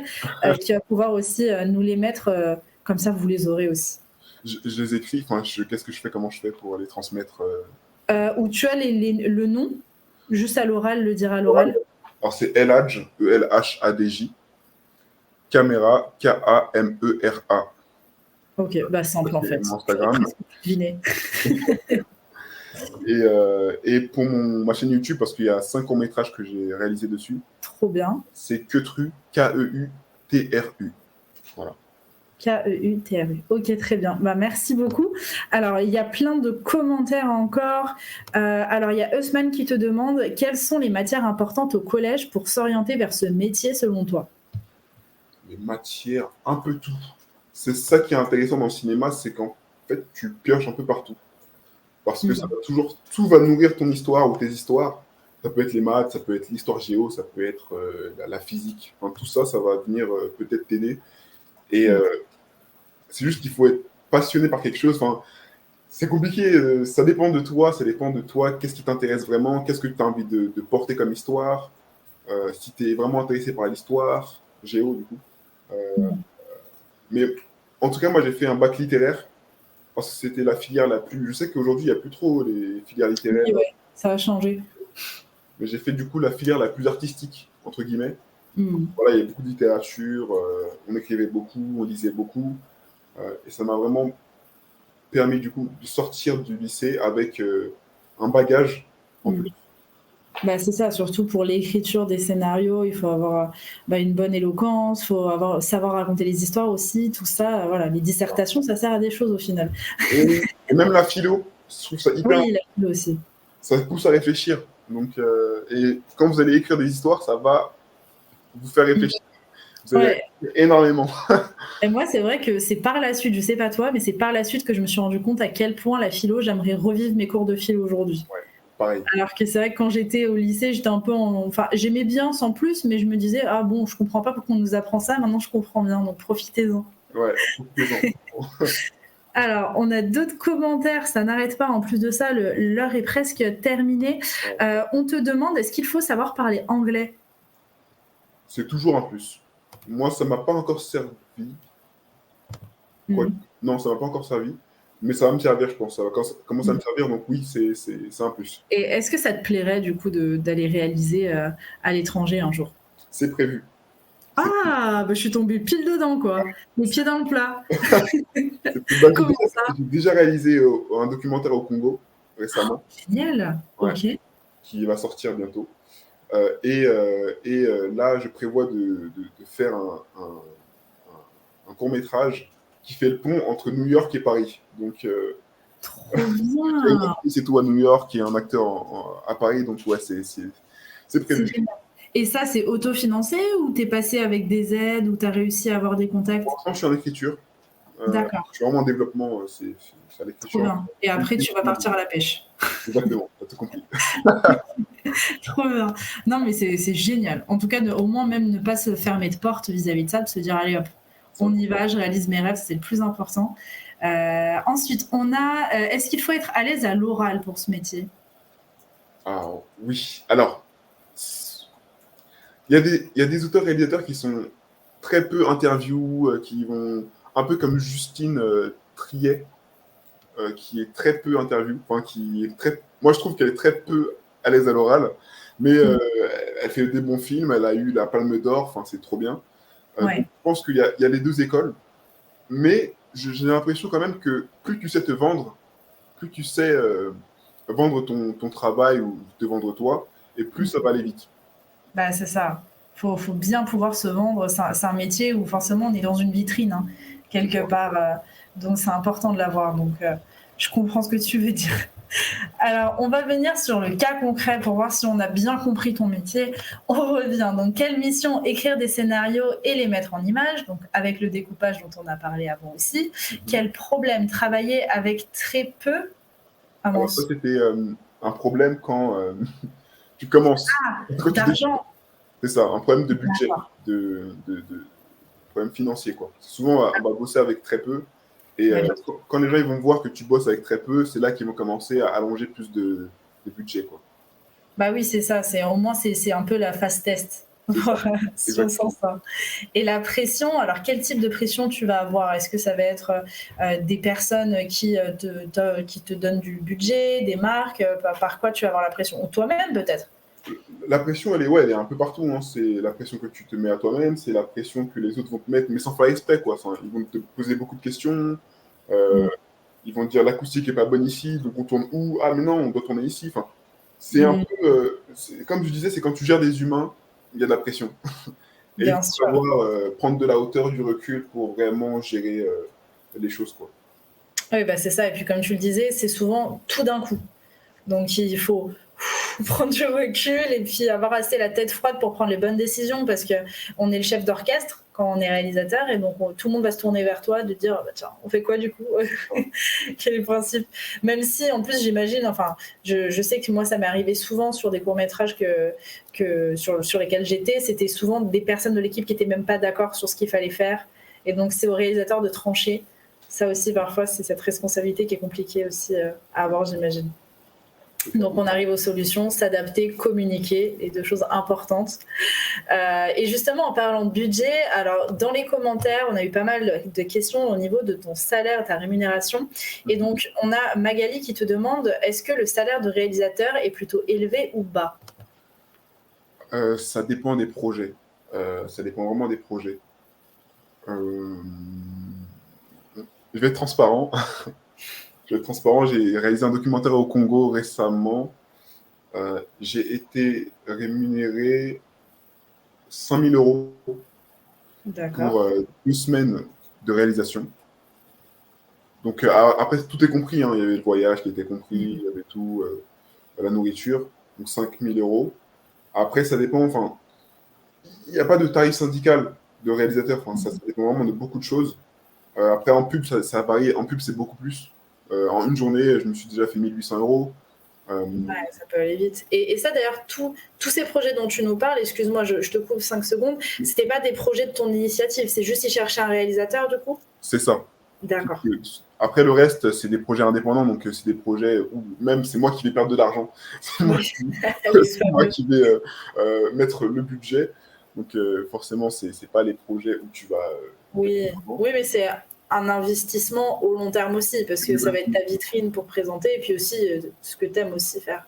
qui va pouvoir aussi nous les mettre. Comme ça, vous les aurez aussi. Je les écris, enfin, qu'est-ce que je fais, comment je fais pour les transmettre Où tu as le nom, juste à l'oral, le dire à oral. l'oral. Alors c'est Elhadj, Elhadj, Caméra, Kamera. Ok, simple en C'est fait. mon J'aurais Instagram. presque deviné. Et pour ma chaîne YouTube, parce qu'il y a 5 courts-métrages que j'ai réalisés dessus, Trop bien. c'est Keutru, Keutru. Voilà. Keutru. Ok, très bien. Merci beaucoup. Alors, il y a plein de commentaires encore. Alors, il y a Eusman qui te demande quelles sont les matières importantes au collège pour s'orienter vers ce métier selon toi? Les matières, un peu tout. C'est ça qui est intéressant dans le cinéma, c'est qu'en fait, tu pioches un peu partout. Parce que ça va toujours, tout va nourrir ton histoire ou tes histoires. Ça peut être les maths, ça peut être l'histoire géo, ça peut être la physique. Enfin, tout ça, ça va venir peut-être t'aider. Et c'est juste qu'il faut être passionné par quelque chose. Enfin, c'est compliqué, ça dépend de toi, qu'est-ce qui t'intéresse vraiment, qu'est-ce que tu as envie de porter comme histoire, si tu es vraiment intéressé par l'histoire, géo du coup. Euh, Mm. mais en tout cas, moi j'ai fait un bac littéraire parce que c'était la filière la plus. Je sais qu'aujourd'hui il n'y a plus trop les filières littéraires, Oui, ouais, ça a changé. mais j'ai fait du coup la filière la plus artistique, entre guillemets. Mm. Voilà, il y a beaucoup de littérature, on écrivait beaucoup, on lisait beaucoup, et ça m'a vraiment permis du coup de sortir du lycée avec un bagage en plus. Mm. Bah, c'est ça, surtout pour l'écriture des scénarios, il faut avoir une bonne éloquence, il faut savoir raconter les histoires aussi, tout ça. Voilà, les dissertations, ça sert à des choses au final. Et même la philo, je trouve ça hyper. Oui, la philo aussi. Ça pousse à réfléchir. Donc, et quand vous allez écrire des histoires, ça va vous faire Mm. réfléchir. Vous allez Ouais. réfléchir énormément. Et moi, c'est vrai que c'est par la suite, je sais pas toi, mais c'est par la suite que je me suis rendu compte à quel point la philo, j'aimerais revivre mes cours de philo aujourd'hui. Ouais, pareil. Alors que c'est vrai que quand j'étais au lycée, j'étais un peu enfin, j'aimais bien sans plus, mais je me disais, ah bon, je comprends pas pourquoi on nous apprend ça, maintenant je comprends bien, donc profitez-en. Ouais, profitez-en. Alors, on a d'autres commentaires, ça n'arrête pas. En plus de ça, l'heure est presque terminée. On te demande, est-ce qu'il faut savoir parler anglais? C'est toujours un plus. Moi, ça m'a pas encore servi. Quoi? Mm. Non, ça m'a pas encore servi. Mais ça va me servir, je pense. Ça va commencer à me servir, donc oui, c'est un plus. Et est-ce que ça te plairait du coup d'aller réaliser à l'étranger un jour? C'est prévu. Ah, bah, je suis tombée pile dedans, quoi. Les pieds dans le plat. Comment ça? J'ai déjà réalisé un documentaire au Congo récemment, Génial. ouais, Ok. qui va sortir bientôt. Là, je prévois de faire un court-métrage qui fait le pont entre New York et Paris. Donc, Trop une bien. actrice et tout à New York et un acteur à Paris. Donc, ouais, c'est C'est prévu. génial. Et ça, c'est autofinancé ou t'es passé avec des aides ou t'as réussi à avoir des contacts? Pour l'instant, je suis en écriture. D'accord. Je suis vraiment en développement. C'est à Trop l'écriture. bien. Et après, tu vas partir à la pêche. Exactement, tu as tout compris. Trop bien. Non, mais c'est génial. En tout cas, au moins même ne pas se fermer de porte vis-à-vis de ça, de se dire, allez hop, on y va, je réalise mes rêves, c'est le plus important. Ensuite, on a, est-ce qu'il faut être à l'aise à l'oral pour ce métier? Ah, oui. Alors, il y a des auteurs-réalisateurs qui sont très peu interviews, qui vont un peu comme Justine Triet, qui est très peu interview, enfin qui est très, moi je trouve qu'elle est très peu à l'aise à l'oral, mais elle fait des bons films, elle a eu la Palme d'Or, enfin c'est trop bien. Donc Ouais. je pense qu'il y a les deux écoles, mais j'ai l'impression quand même que plus tu sais te vendre, plus tu sais vendre ton travail ou te vendre toi, et plus ça va aller vite. Bah, c'est ça. Faut bien pouvoir se vendre. C'est un métier où forcément on est dans une vitrine, hein, quelque part. Donc c'est important de l'avoir. Donc je comprends ce que tu veux dire. Alors, on va venir sur le cas concret pour voir si on a bien compris ton métier. On revient. Donc, quelle mission? Écrire des scénarios et les mettre en images, donc avec le découpage dont on a parlé avant aussi. Quel problème? Travailler avec très peu. Ah Alors ça mince. c'était un problème quand tu commences. Quand tu dé- D'argent. c'est ça, un problème de budget, D'accord. problème financier quoi. Souvent on va bosser avec très peu. Et Ouais, bien sûr. quand les gens ils vont voir que tu bosses avec très peu, c'est là qu'ils vont commencer à allonger plus de budget. Quoi. Bah oui, c'est ça. Au moins, c'est un peu la phase test. C'est ça, Si on sent exactement. ça. Et la pression, alors quel type de pression tu vas avoir? Est-ce que ça va être des personnes qui te donnent du budget, des marques? Par quoi tu vas avoir la pression? Ou toi-même peut-être? La pression, elle est un peu partout. Hein. C'est la pression que tu te mets à toi-même, c'est la pression que les autres vont te mettre, mais sans faire exprès. Quoi. Ils vont te poser beaucoup de questions. Euh, Mm. Ils vont te dire l'acoustique est pas bonne ici, donc on tourne où? Ah, mais non, on doit tourner ici. Enfin, c'est un Mm. peu. Comme je disais, c'est quand tu gères des humains, il y a de la pression. Et il Bien faut sûr. savoir prendre de la hauteur, du recul pour vraiment gérer les choses. Quoi. Oui, bah c'est ça. Et puis comme tu le disais, c'est souvent tout d'un coup. Donc il faut prendre du recul et puis avoir assez la tête froide pour prendre les bonnes décisions parce qu'on est le chef d'orchestre quand on est réalisateur et donc tout le monde va se tourner vers toi de dire bah, tiens, on fait quoi du coup? Quel est le principe? Même si en plus j'imagine, enfin je sais que moi ça m'est arrivé souvent sur des courts-métrages sur lesquels j'étais, c'était souvent des personnes de l'équipe qui n'étaient même pas d'accord sur ce qu'il fallait faire et donc c'est au réalisateur de trancher Ça aussi, parfois, c'est cette responsabilité qui est compliquée aussi à avoir, j'imagine. Donc, on arrive aux solutions, s'adapter, communiquer, et deux choses importantes. Et justement, en parlant de budget, alors dans les commentaires, on a eu pas mal de questions au niveau de ton salaire, ta rémunération. Et donc, on a Magali qui te demande, est-ce que le salaire de réalisateur est plutôt élevé ou bas ? Ça dépend des projets. Ça dépend vraiment des projets. Je vais être transparent. J'ai réalisé un documentaire au Congo récemment. J'ai été rémunéré 5 000 euros pour 2 semaines de réalisation. Donc après, tout est compris, hein. Il y avait le voyage qui était compris, il y avait tout, la nourriture, donc 5 000 euros. Après, ça dépend, enfin, il n'y a pas de tarif syndical de réalisateur, enfin, ça dépend vraiment de beaucoup de choses. Après, en pub, ça varie, en pub, c'est beaucoup plus. En une journée, je me suis déjà fait 1 800 euros. Ouais, ça peut aller vite. Et ça, d'ailleurs, tous ces projets dont tu nous parles, excuse-moi, je te coupe 5 secondes, c'était pas des projets de ton initiative, c'est juste y chercher un réalisateur, du coup ? C'est ça. D'accord. Après, le reste, c'est des projets indépendants, donc c'est des projets où même c'est moi qui vais perdre de l'argent. C'est moi qui vais mettre le budget. Donc forcément, c'est pas les projets où tu vas... oui, mais c'est un investissement au long terme aussi, parce que ça va être ta vitrine pour présenter, et puis aussi ce que tu aimes aussi faire.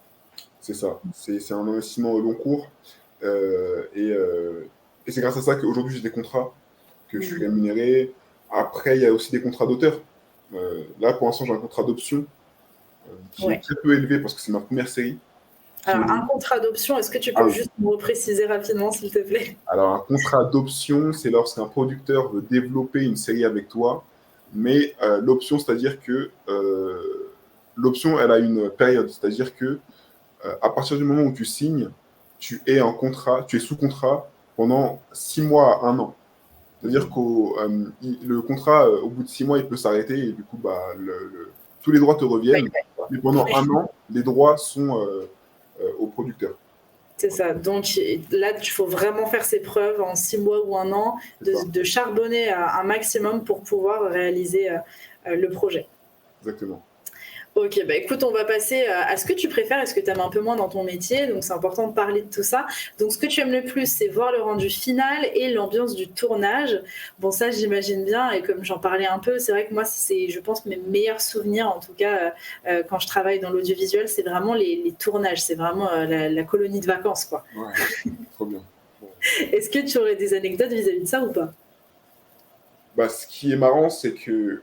C'est ça, c'est un investissement au long cours. Et c'est grâce à ça qu'aujourd'hui j'ai des contrats, que je suis rémunéré. Après, il y a aussi des contrats d'auteur. Là, pour l'instant, j'ai un contrat d'option qui est très peu élevé parce que c'est ma première série. Alors, un contrat d'option, est-ce que tu peux juste me repréciser rapidement, s'il te plaît ? Alors, un contrat d'option, c'est lorsqu'un producteur veut développer une série avec toi, mais l'option, c'est-à-dire que l'option, elle a une période, c'est-à-dire que à partir du moment où tu signes, tu es sous contrat pendant 6 mois à 1 an. C'est-à-dire que le contrat, au bout de 6 mois, il peut s'arrêter et du coup, tous les droits te reviennent. Mais pendant 1 an, les droits sont au producteur. C'est ça. Donc là, il faut vraiment faire ses preuves en 6 mois ou 1 an, de charbonner un maximum pour pouvoir réaliser le projet. Exactement. Ok, écoute, on va passer à ce que tu préfères et ce que tu aimes un peu moins dans ton métier. Donc, c'est important de parler de tout ça. Donc, ce que tu aimes le plus, c'est voir le rendu final et l'ambiance du tournage. Bon, ça, j'imagine bien. Et comme j'en parlais un peu, c'est vrai que moi, c'est, je pense, mes meilleurs souvenirs, en tout cas, quand je travaille dans l'audiovisuel, c'est vraiment les tournages. C'est vraiment la colonie de vacances, quoi. Ouais, trop bien. Ouais. Est-ce que tu aurais des anecdotes vis-à-vis de ça ou pas ? Ce qui est marrant, c'est que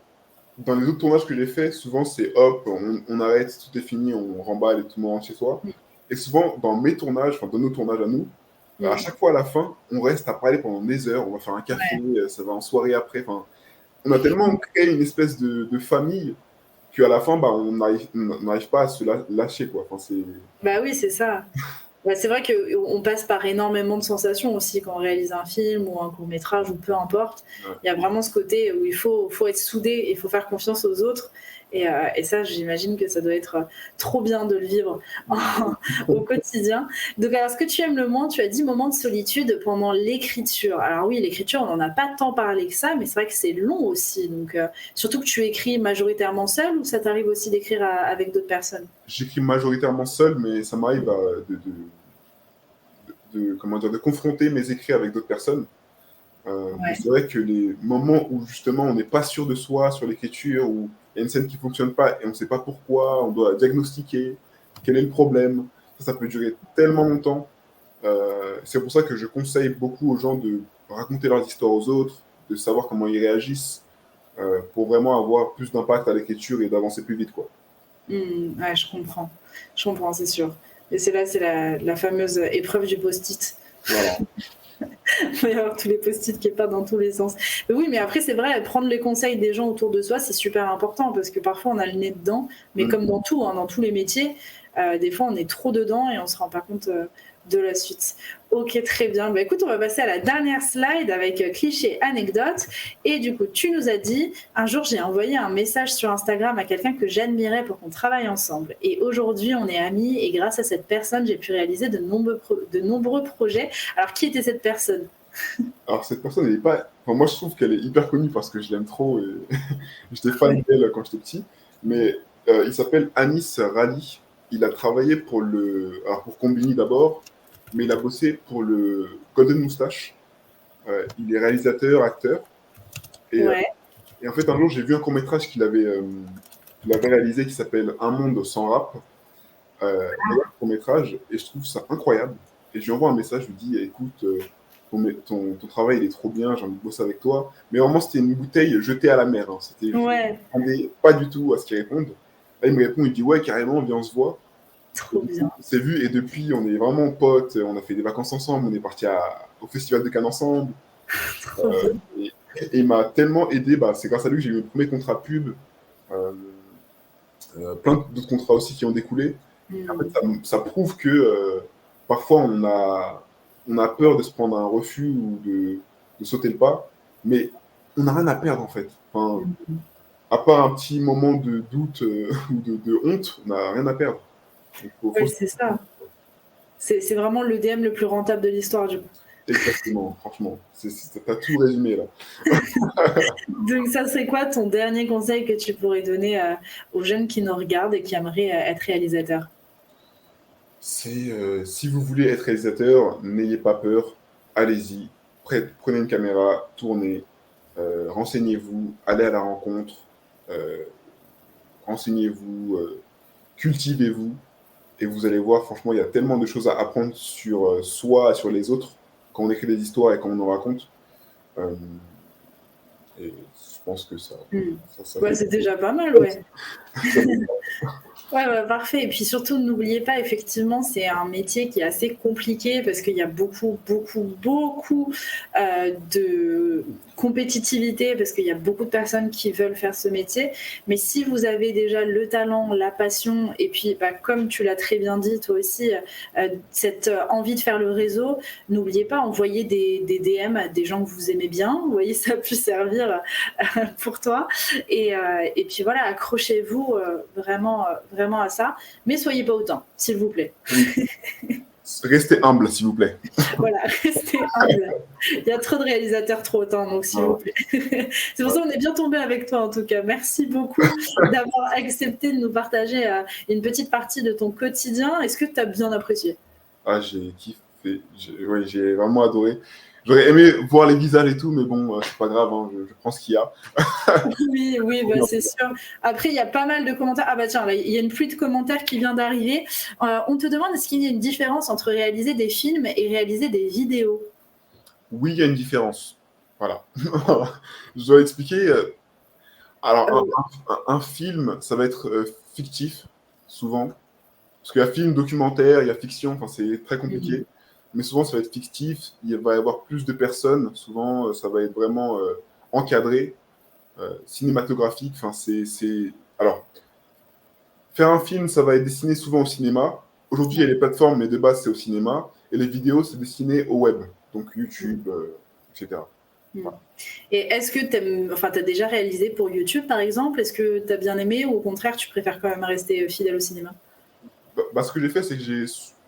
dans les autres tournages que j'ai fait, souvent c'est hop, on arrête, tout est fini, on remballe et tout le monde rentre chez soi. Et souvent, dans mes tournages, dans nos tournages à nous, à chaque fois à la fin, on reste à parler pendant des heures, on va faire un café, ça va en soirée après. On a tellement créé une espèce de famille qu'à la fin, on n'arrive pas à se lâcher, quoi. Oui, c'est ça. C'est vrai qu'on passe par énormément de sensations aussi quand on réalise un film ou un court-métrage ou peu importe. Ouais. Il y a vraiment ce côté où il faut être soudé et il faut faire confiance aux autres. Et ça, j'imagine que ça doit être trop bien de le vivre au quotidien. Donc, alors, ce que tu aimes le moins, tu as dit moment de solitude pendant l'écriture. Alors oui, l'écriture, on n'en a pas tant parlé que ça, mais c'est vrai que c'est long aussi. Donc, surtout que tu écris majoritairement seul ou ça t'arrive aussi d'écrire avec d'autres personnes ? J'écris majoritairement seul, mais ça m'arrive de confronter mes écrits avec d'autres personnes. C'est vrai que les moments où justement on n'est pas sûr de soi sur l'écriture, où il y a une scène qui ne fonctionne pas et on ne sait pas pourquoi, on doit diagnostiquer quel est le problème, ça peut durer tellement longtemps. C'est pour ça que je conseille beaucoup aux gens de raconter leurs histoires aux autres, de savoir comment ils réagissent, pour vraiment avoir plus d'impact à l'écriture et d'avancer plus vite, quoi. Ouais, je comprends, c'est sûr. Et c'est la fameuse épreuve du post-it. Voilà. Il va y avoir tous les post-it qui partent dans tous les sens. Mais oui, mais après, c'est vrai, prendre les conseils des gens autour de soi, c'est super important parce que parfois, on a le nez dedans. Mais comme dans tout, dans tous les métiers, des fois, on est trop dedans et on ne se rend pas compte de la suite. Ok, très bien. Écoute, on va passer à la dernière slide avec cliché anecdote. Et du coup, tu nous as dit, un jour, j'ai envoyé un message sur Instagram à quelqu'un que j'admirais pour qu'on travaille ensemble. Et aujourd'hui, on est amis et grâce à cette personne, j'ai pu réaliser de nombreux projets. Alors, qui était cette personne ? Alors, cette personne, Enfin, moi, je trouve qu'elle est hyper connue parce que je l'aime trop et j'étais fan Ouais. d'elle quand j'étais petit. Mais il s'appelle Anis Rali. Il a travaillé alors pour Combini d'abord, mais il a bossé pour le Golden Moustache. Il est réalisateur, acteur. Et, euh, Ouais. et en fait, un jour, j'ai vu un court-métrage qu'il avait réalisé qui s'appelle Un monde sans rap. D'ailleurs, court-métrage, et je trouve ça incroyable. Et je lui envoie un message, je lui dis, écoute, ton travail, il est trop bien, j'ai envie de bosser avec toi. Mais vraiment, c'était une bouteille jetée à la mer. Hein. Je ne Ouais. m'attendais pas du tout à ce qu'il réponde. Là, il me répond, il dit, ouais, carrément, viens, on se voit. Et Trop du coup, bien. on s'est vu, et depuis, on est vraiment potes, on a fait des vacances ensemble, on est parti au Festival de Cannes ensemble. Trop bien. Et, et il m'a tellement aidé, bah, c'est grâce à lui que j'ai eu le premier contrat pub, euh, plein d'autres contrats aussi qui ont découlé. En fait, Hmm. ça prouve que parfois on a peur de se prendre un refus ou de sauter le pas, mais on n'a rien à perdre en fait. Enfin, Hmm. à part un petit moment de doute ou de honte, on n'a rien à perdre. Donc, Ouais, c'est ça. C'est vraiment l'EDM le plus rentable de l'histoire, du coup. exactement, franchement. T'as tout résumé là. Donc, ça serait quoi ton dernier conseil que tu pourrais donner aux jeunes qui nous regardent et qui aimeraient être réalisateurs? Si vous voulez être réalisateur, n'ayez pas peur, allez-y, prenez une caméra, tournez, renseignez-vous, allez à la rencontre, euh, renseignez-vous, cultivez-vous, et vous allez voir, franchement, il y a tellement de choses à apprendre sur soi et sur les autres quand on écrit des histoires et quand on en raconte. Euh, et je pense que Hmm. ça Ouais, fait. c'est déjà pas mal, ouais. Ouais, ouais, parfait. Et puis surtout, n'oubliez pas, effectivement, c'est un métier qui est assez compliqué parce qu'il y a beaucoup, beaucoup, beaucoup de compétitivité parce qu'il y a beaucoup de personnes qui veulent faire ce métier. Mais si vous avez déjà le talent, la passion, et puis, bah, comme tu l'as très bien dit, toi aussi, cette envie de faire le réseau, n'oubliez pas, envoyer des DM à des gens que vous aimez bien. Vous voyez, ça a pu servir pour toi. Et puis voilà, accrochez-vous vraiment à ça, mais soyez pas autant, s'il vous plaît. Oui. Restez humble, s'il vous plaît. Voilà, restez humble. Il y a trop de réalisateurs trop autant, donc s'il vous Voilà. plaît. C'est pour ça qu'on est bien tombé avec toi en tout cas. Merci beaucoup d'avoir accepté de nous partager une petite partie de ton quotidien. Est-ce que tu as bien apprécié? Ah, j'ai kiffé, ouais, j'ai vraiment adoré. J'aurais aimé voir les visages et tout, mais bon, c'est pas grave, hein, je prends ce qu'il y a. Oui, oui, bah, c'est sûr. Après, il y a pas mal de commentaires. Ah bah tiens, là, il y a une pluie de commentaires qui vient d'arriver. On te demande est-ce qu'il y a une différence entre réaliser des films et réaliser des vidéos? Oui, il y a une différence. Voilà. Je dois expliquer. Alors, Euh, un film, ça va être fictif, souvent. Parce qu'il y a film, documentaire, il y a fiction, enfin, c'est très mhm. compliqué. Mais souvent, ça va être fictif. Il va y avoir plus de personnes. Souvent, ça va être vraiment encadré, cinématographique. Enfin, Alors, faire un film, ça va être destiné souvent au cinéma. Aujourd'hui, il y a les plateformes, mais de base, c'est au cinéma. Et les vidéos, c'est destiné au web. Donc YouTube, etc. Mhm. Voilà. Et est-ce que tu as déjà réalisé pour YouTube, par exemple? Est-ce que tu as bien aimé ou au contraire, tu préfères quand même rester fidèle au cinéma? Ce que j'ai fait, c'est que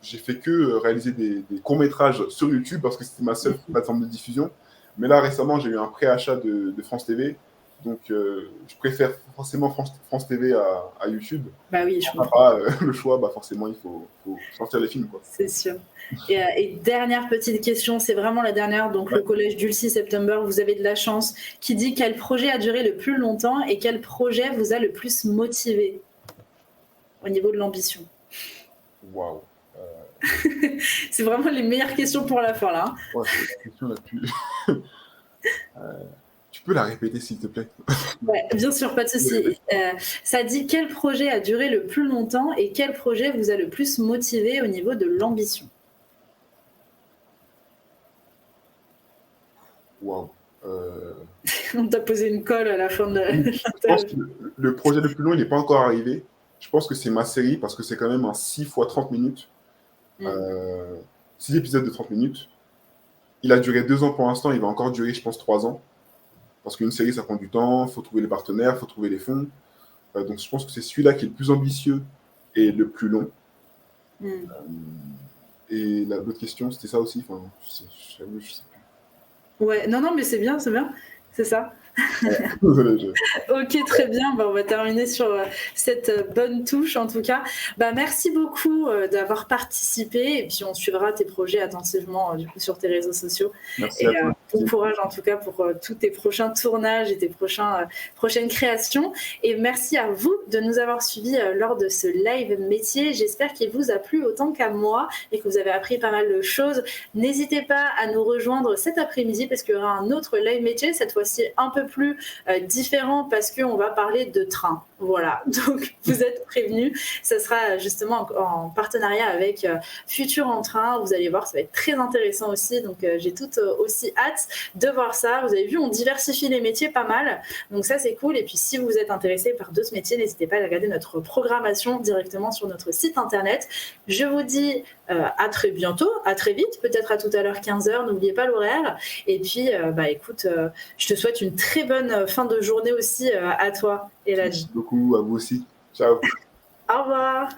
j'ai fait que réaliser des courts-métrages sur YouTube parce que c'était ma seule plateforme de diffusion. Mais là, récemment, j'ai eu un préachat de France TV. Donc, je préfère forcément France TV à YouTube. Bah oui, je Quand on n'a comprends. pas le choix, bah forcément, il faut sortir les films, quoi. C'est sûr. Et dernière petite question, c'est vraiment la dernière. Donc, Ouais. le collège Dulcie September, vous avez de la chance. Qui dit quel projet a duré le plus longtemps et quel projet vous a le plus motivé au niveau de l'ambition? Waouh. C'est vraiment les meilleures questions pour la fin, là, hein. Ouais, c'est la question la plus. Tu peux la répéter, s'il te plaît? Ouais, bien sûr, pas de souci. Ça dit quel projet a duré le plus longtemps et quel projet vous a le plus motivé au niveau de l'ambition? Waouh. Euh, On t'a posé une colle à la fin de Oui, je pense que l'interview. le projet le plus long, il n'est pas encore arrivé. Je pense que c'est ma série parce que c'est quand même un 6 fois 30 minutes. Mm. Euh, 6 épisodes de 30 minutes. Il a duré 2 ans pour l'instant, il va encore durer, je pense, 3 ans. Parce qu'une série, ça prend du temps, il faut trouver les partenaires, il faut trouver les fonds. Donc je pense que c'est celui-là qui est le plus ambitieux et le plus long. Mm. Et l'autre question, c'était ça aussi. Enfin, je sais plus. Ouais, non, mais c'est bien, c'est ça. Désolé. Ok, très bien. On va terminer sur cette bonne touche en tout cas. Merci beaucoup d'avoir participé et puis on suivra tes projets attentivement du coup sur tes réseaux sociaux. Merci Et à toi. bon courage en tout cas pour tous tes prochains tournages et tes prochaines créations. Et merci à vous de nous avoir suivis lors de ce live métier. J'espère qu'il vous a plu autant qu'à moi et que vous avez appris pas mal de choses. N'hésitez pas à nous rejoindre cet après-midi parce qu'il y aura un autre live métier, cette fois-ci un peu plus différent parce qu'on va parler de train. Voilà, donc vous êtes prévenus. Ça sera justement en partenariat avec Futur en Train. Vous allez voir, ça va être très intéressant aussi. Donc j'ai tout aussi hâte de voir ça. Vous avez vu, on diversifie les métiers pas mal. Donc ça, c'est cool. Et puis si vous êtes intéressé par d'autres métiers, n'hésitez pas à regarder notre programmation directement sur notre site internet. Je vous dis à très bientôt, à très vite, peut-être à tout à l'heure 15h. N'oubliez pas l'horaire. Et puis, écoute, je te souhaite une très bonne fin de journée aussi à toi, Eladji. Merci beaucoup, à vous aussi. Ciao. Au revoir.